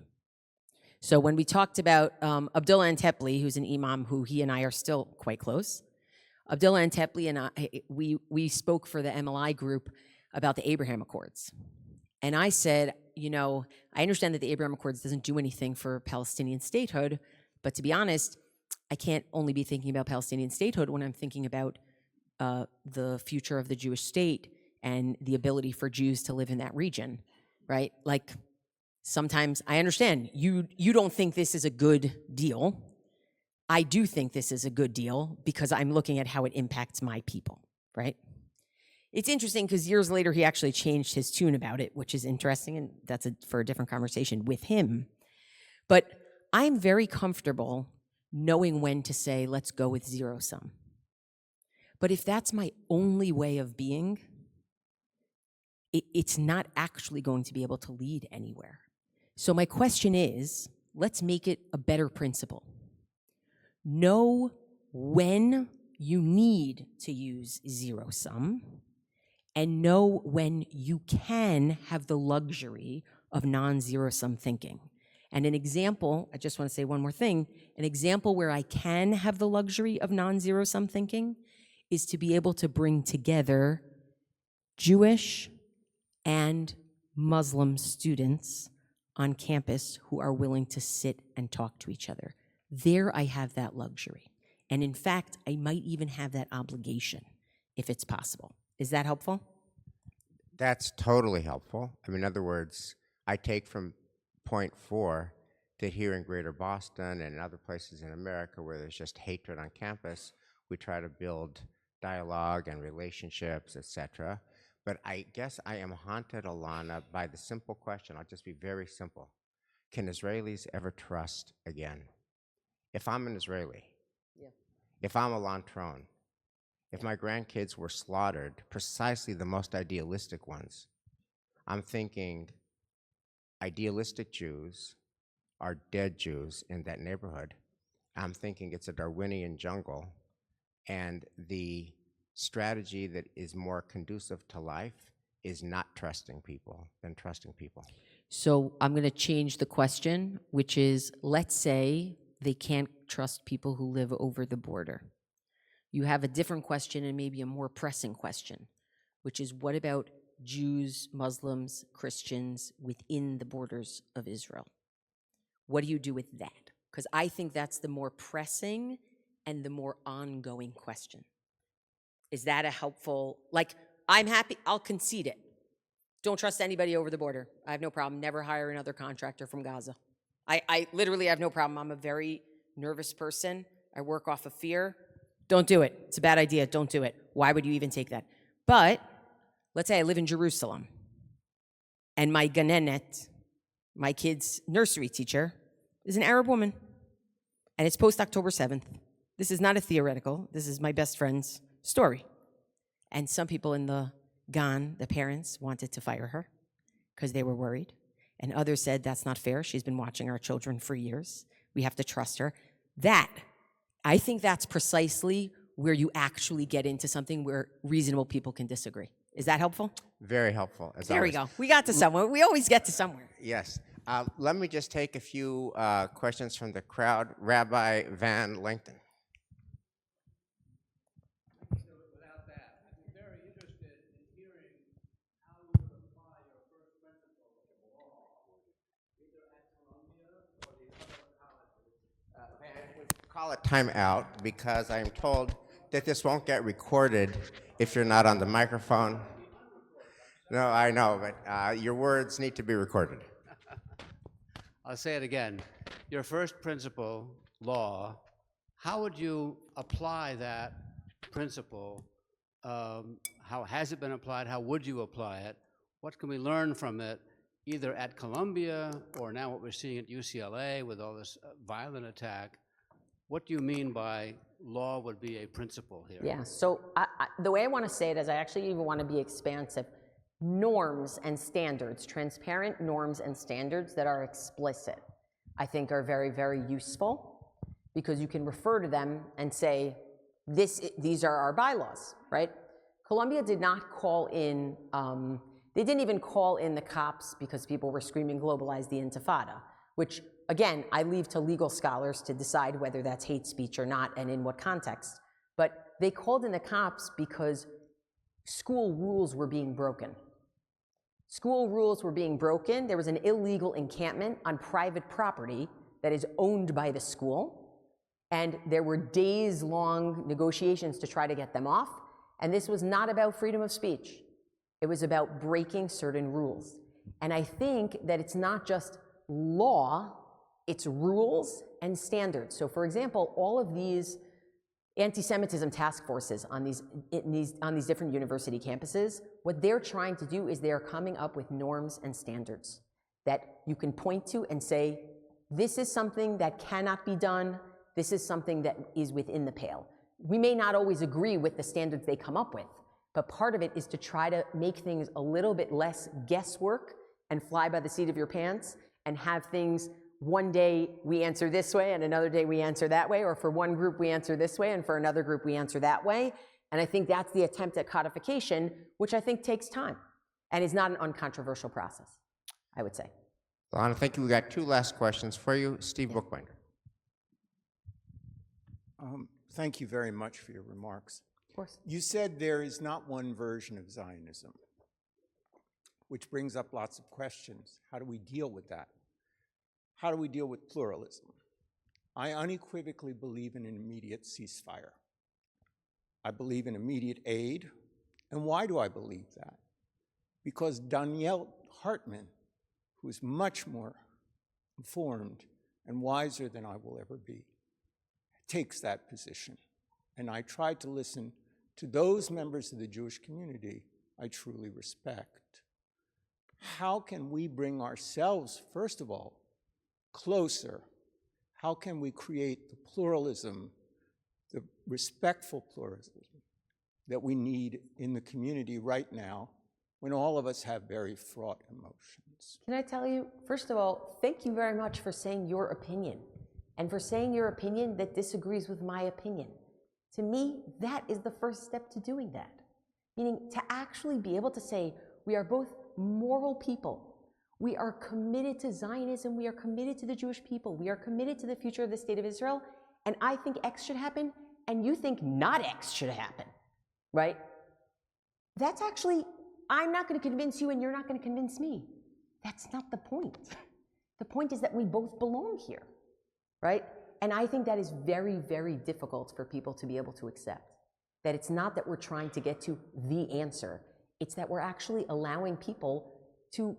So when we talked about Abdullah Antepli, who's an imam who he and I are still quite close, Abdullah Antepli and I, we spoke for the MLI group about the Abraham Accords. And I said, I understand that the Abraham Accords doesn't do anything for Palestinian statehood, but to be honest, I can't only be thinking about Palestinian statehood when I'm thinking about the future of the Jewish state and the ability for Jews to live in that region, right? Like, sometimes I understand you don't think this is a good deal. I do think this is a good deal because I'm looking at how it impacts my people, right? It's interesting because years later, he actually changed his tune about it, which is interesting, and that's for a different conversation with him. But I'm very comfortable knowing when to say, let's go with zero-sum. But if that's my only way of being, it's not actually going to be able to lead anywhere. So my question is, let's make it a better principle. Know when you need to use zero sum, and know when you can have the luxury of non-zero sum thinking. And an example, I just want to say one more thing, an example where I can have the luxury of non-zero sum thinking is to be able to bring together Jewish and Muslim students on campus who are willing to sit and talk to each other. There I have that luxury. And in fact, I might even have that obligation if it's possible. Is that helpful? That's totally helpful. I mean, in other words, I take from point 4 that here in Greater Boston and in other places in America where there's just hatred on campus, we try to build dialogue and relationships, etc. But I guess I am haunted, Elana, by the simple question. I'll just be very simple. Can Israelis ever trust again? If I'm an Israeli, if I'm a Lantron, if my grandkids were slaughtered, precisely the most idealistic ones, I'm thinking idealistic Jews are dead Jews in that neighborhood. I'm thinking it's a Darwinian jungle, and the strategy that is more conducive to life is not trusting people than trusting people. So I'm going to change the question, which is, let's say they can't trust people who live over the border. You have a different question and maybe a more pressing question, which is, what about Jews, Muslims, Christians within the borders of Israel? What do you do with that? Because I think that's the more pressing and the more ongoing question. Is that a helpful, like, I'm happy, I'll concede it. Don't trust anybody over the border. I have no problem. Never hire another contractor from Gaza. I literally have no problem. I'm a very nervous person. I work off of fear. Don't do it. It's a bad idea. Don't do it. Why would you even take that? But let's say I live in Jerusalem, and my ganenet, my kid's nursery teacher, is an Arab woman, and it's post-October 7th. This is not a theoretical. This is my best friend's story. And some people in the Gan, the parents, wanted to fire her because they were worried. And others said, that's not fair. She's been watching our children for years. We have to trust her. I think that's precisely where you actually get into something where reasonable people can disagree. Is that helpful? Very helpful. There we go. We got to somewhere. We always get to somewhere. Yes. Let me just take a few questions from the crowd. Rabbi Van Langton. Without that, I'd be very interested in hearing how you would apply your first principle of law, either at Columbia or the other colleges. We'll call it time out because I am told that this won't get recorded if you're not on the microphone. No, I know, but your words need to be recorded. I'll say it again. Your first principle, law, how would you apply that principle? How has it been applied? How would you apply it? What can we learn from it, either at Columbia or now what we're seeing at UCLA with all this violent attack? What do you mean by law would be a principle here? Yeah, so the way I want to say it is I actually even want to be expansive. Norms and standards, transparent norms and standards that are explicit, I think are very, very useful because you can refer to them and say, these are our bylaws, right? Columbia did not call in, they didn't even call in the cops because people were screaming globalize the Intifada, which again, I leave to legal scholars to decide whether that's hate speech or not and in what context. But they called in the cops because school rules were being broken. School rules were being broken. There was an illegal encampment on private property that is owned by the school. And there were days-long negotiations to try to get them off. And this was not about freedom of speech. It was about breaking certain rules. And I think that it's not just law, it's rules and standards. So for example, all of these anti-Semitism task forces on these different university campuses, what they're trying to do is they're coming up with norms and standards that you can point to and say, this is something that cannot be done, this is something that is within the pale. We may not always agree with the standards they come up with, But part of it is to try to make things a little bit less guesswork and fly by the seat of your pants and have things one day we answer this way and another day we answer that way, or for one group we answer this way and for another group we answer that way. And I think that's the attempt at codification, which I think takes time and is not an uncontroversial process, I would say. Elana, thank you. We got 2 last questions for you. Steve Bookbinder. Thank you very much for your remarks. Of course. You said there is not one version of Zionism, which brings up lots of questions. How do we deal with that? How do we deal with pluralism? I unequivocally believe in an immediate ceasefire. I believe in immediate aid. And why do I believe that? Because Danielle Hartman, who is much more informed and wiser than I will ever be, takes that position. And I try to listen to those members of the Jewish community I truly respect. How can we bring ourselves, first of all, closer? How can we create the pluralism, the respectful pluralism that we need in the community right now when all of us have very fraught emotions? Can I tell you, first of all, thank you very much for saying your opinion and for saying your opinion that disagrees with my opinion. To me, that is the first step to doing that. Meaning to actually be able to say, we are both moral people. We are committed to Zionism. We are committed to the Jewish people. We are committed to the future of the state of Israel. And I think X should happen, and you think not X should happen, right? That's actually, I'm not going to convince you and you're not going to convince me. That's not the point. The point is that we both belong here, right? And I think that is very, very difficult for people to be able to accept. That it's not that we're trying to get to the answer. It's that we're actually allowing people to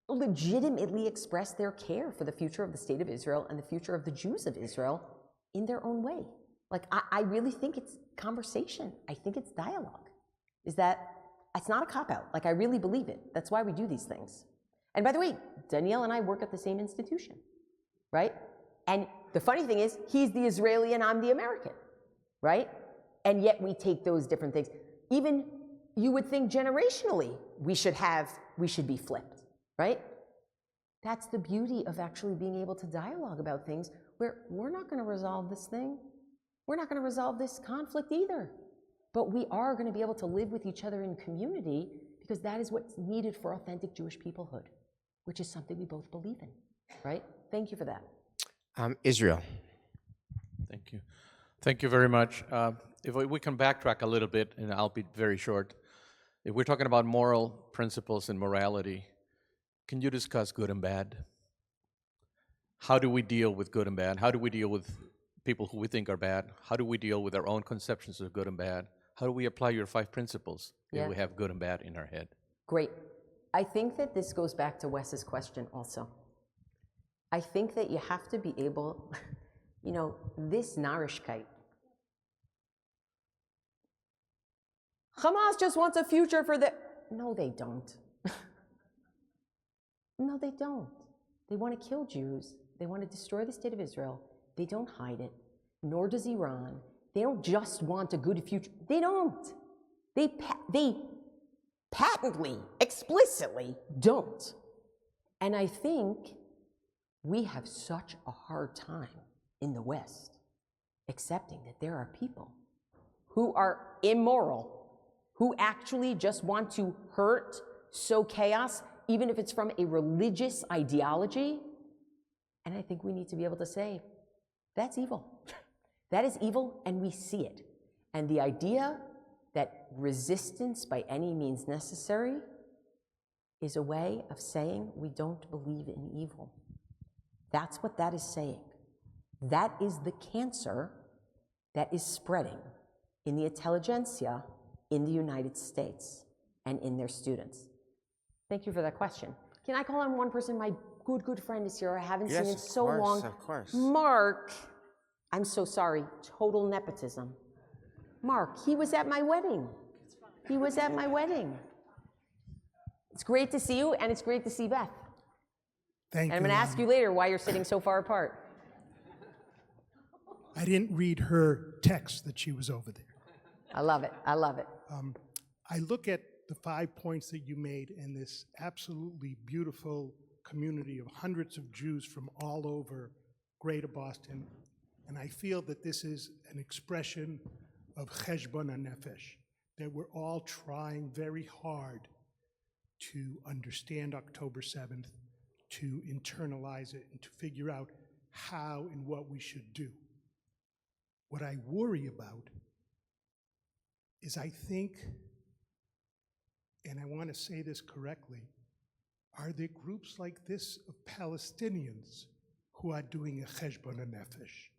legitimately express their care for the future of the state of Israel and the future of the Jews of Israel in their own way. Like, I really think it's conversation. I think it's dialogue. Is that, it's not a cop-out. Like, I really believe it. That's why we do these things. And by the way, Danielle and I work at the same institution, right? And the funny thing is, he's the Israeli and I'm the American, right? And yet we take those different things. Even you would think generationally we should be flipped, right? That's the beauty of actually being able to dialogue about things where we're not going to resolve this thing. We're not going to resolve this conflict either. But we are going to be able to live with each other in community because that is what's needed for authentic Jewish peoplehood, which is something we both believe in, right? Thank you for that. Israel. Thank you. Thank you very much. If we can backtrack a little bit, and I'll be very short. If we're talking about moral principles and morality, can you discuss good and bad? How do we deal with good and bad? How do we deal with people who we think are bad? How do we deal with our own conceptions of good and bad? How do we apply your 5 principles if we have good and bad in our head? Great. I think that this goes back to Wes's question also. I think that you have to be able, this narishkeit. Hamas just wants a future for the... No, they don't. No, they don't. They want to kill Jews. They want to destroy the state of Israel. They don't hide it, nor does Iran. They don't just want a good future. They don't. They patently, explicitly don't. And I think we have such a hard time in the West accepting that there are people who are immoral, who actually just want to hurt, sow chaos, even if it's from a religious ideology. And I think we need to be able to say, that's evil. That is evil, and we see it. And the idea that resistance by any means necessary is a way of saying we don't believe in evil. That's what that is saying. That is the cancer that is spreading in the intelligentsia in the United States and in their students. Thank you for that question. Can I call on one person? My good friend is here. I haven't seen him so long. Of course. Mark. I'm so sorry. Total nepotism. Mark, he was at my wedding. He was at my wedding. It's great to see you, and it's great to see Beth. Thank you. And I'm going to ask you later why you're sitting so far apart. I didn't read her text that she was over there. I love it. I love it. I look at the 5 points that you made in this absolutely beautiful community of hundreds of Jews from all over Greater Boston, and I feel that this is an expression of cheshbon hanefesh, that we're all trying very hard to understand October 7th, to internalize it, and to figure out how and what we should do. What I worry about is I think, and I want to say this correctly, are there groups like this of Palestinians who are doing a cheshbon hanefesh?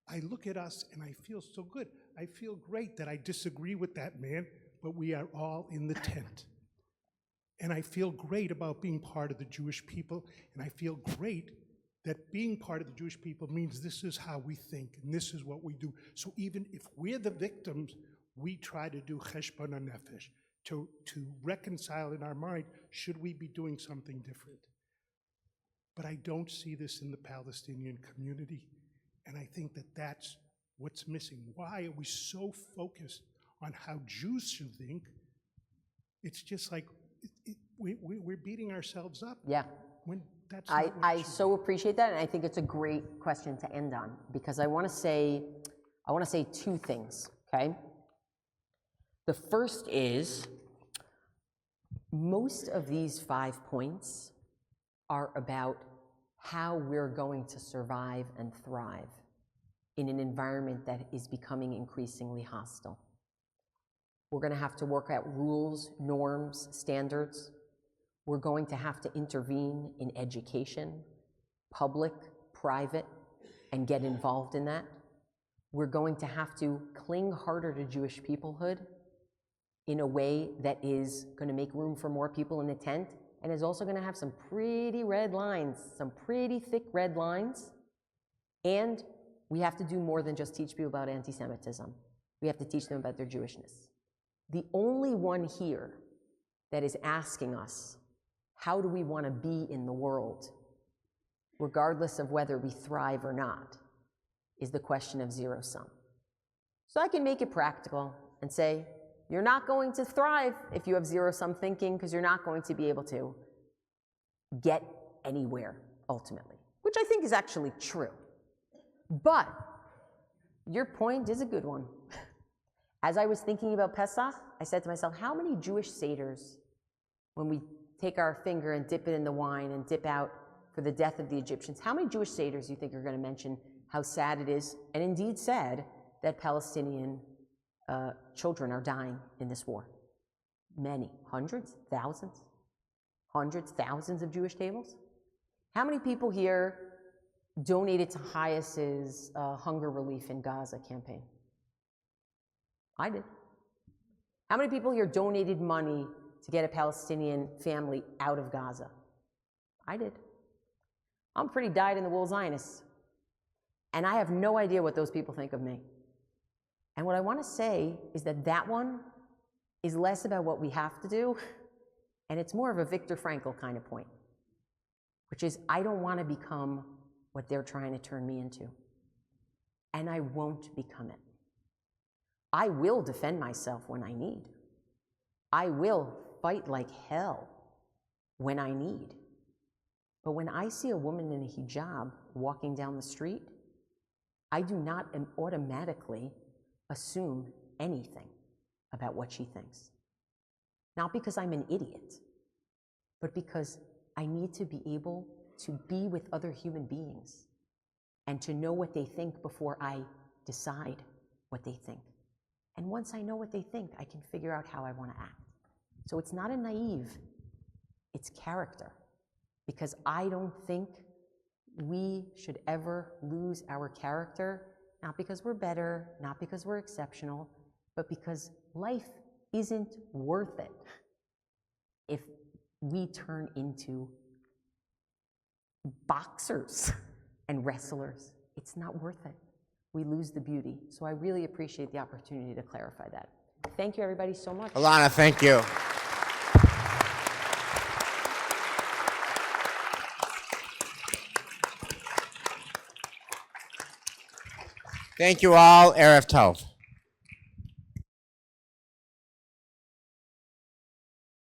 I look at us and I feel so good. I feel great that I disagree with that man, but we are all in the tent. And I feel great about being part of the Jewish people, and I feel great that being part of the Jewish people means this is how we think, and this is what we do. So even if we're the victims, we try to do cheshbon hanefesh, to reconcile in our mind, should we be doing something different? But I don't see this in the Palestinian community, and I think that that's what's missing. Why are we so focused on how Jews should think? It's just like we're beating ourselves up. Yeah. When that's not what I it should so appreciate that, and I think it's a great question to end on, because I want to say 2 things, okay? The first is, most of these 5 points are about how we're going to survive and thrive in an environment that is becoming increasingly hostile. We're going to have to work out rules, norms, standards. We're going to have to intervene in education, public, private, and get involved in that. We're going to have to cling harder to Jewish peoplehood in a way that is going to make room for more people in the tent, and is also going to have some pretty red lines, some pretty thick red lines. And we have to do more than just teach people about antisemitism. We have to teach them about their Jewishness. The only one here that is asking us, how do we want to be in the world, regardless of whether we thrive or not, is the question of zero sum. So I can make it practical and say, you're not going to thrive if you have zero sum thinking, because you're not going to be able to get anywhere ultimately, which I think is actually true. But your point is a good one. As I was thinking about Pesach, I said to myself, how many Jewish Seders, when we take our finger and dip it in the wine and dip out for the death of the Egyptians, how many Jewish Seders do you think are going to mention how sad it is, and indeed sad, that Palestinian children are dying in this war? Many, hundreds, thousands of Jewish tables? How many people here donated to Hayes's hunger relief in Gaza campaign? I did. How many people here donated money to get a Palestinian family out of Gaza? I did. I'm pretty dyed-in-the-wool Zionist, and I have no idea what those people think of me. And what I want to say is that that one is less about what we have to do, and it's more of a Viktor Frankl kind of point, which is, I don't want to become what they're trying to turn me into, and I won't become it. I will defend myself when I need. I will fight like hell when I need. But when I see a woman in a hijab walking down the street, I do not automatically assume anything about what she thinks. Not because I'm an idiot, but because I need to be able to be with other human beings and to know what they think before I decide what they think. And once I know what they think, I can figure out how I want to act. So it's not a naive, it's character. Because I don't think we should ever lose our character, not because we're better, not because we're exceptional, but because life isn't worth it if we turn into boxers and wrestlers. It's not worth it. We lose the beauty. So I really appreciate the opportunity to clarify that. Thank you, everybody, so much. Elana, thank you. Thank you all. Erev Tov.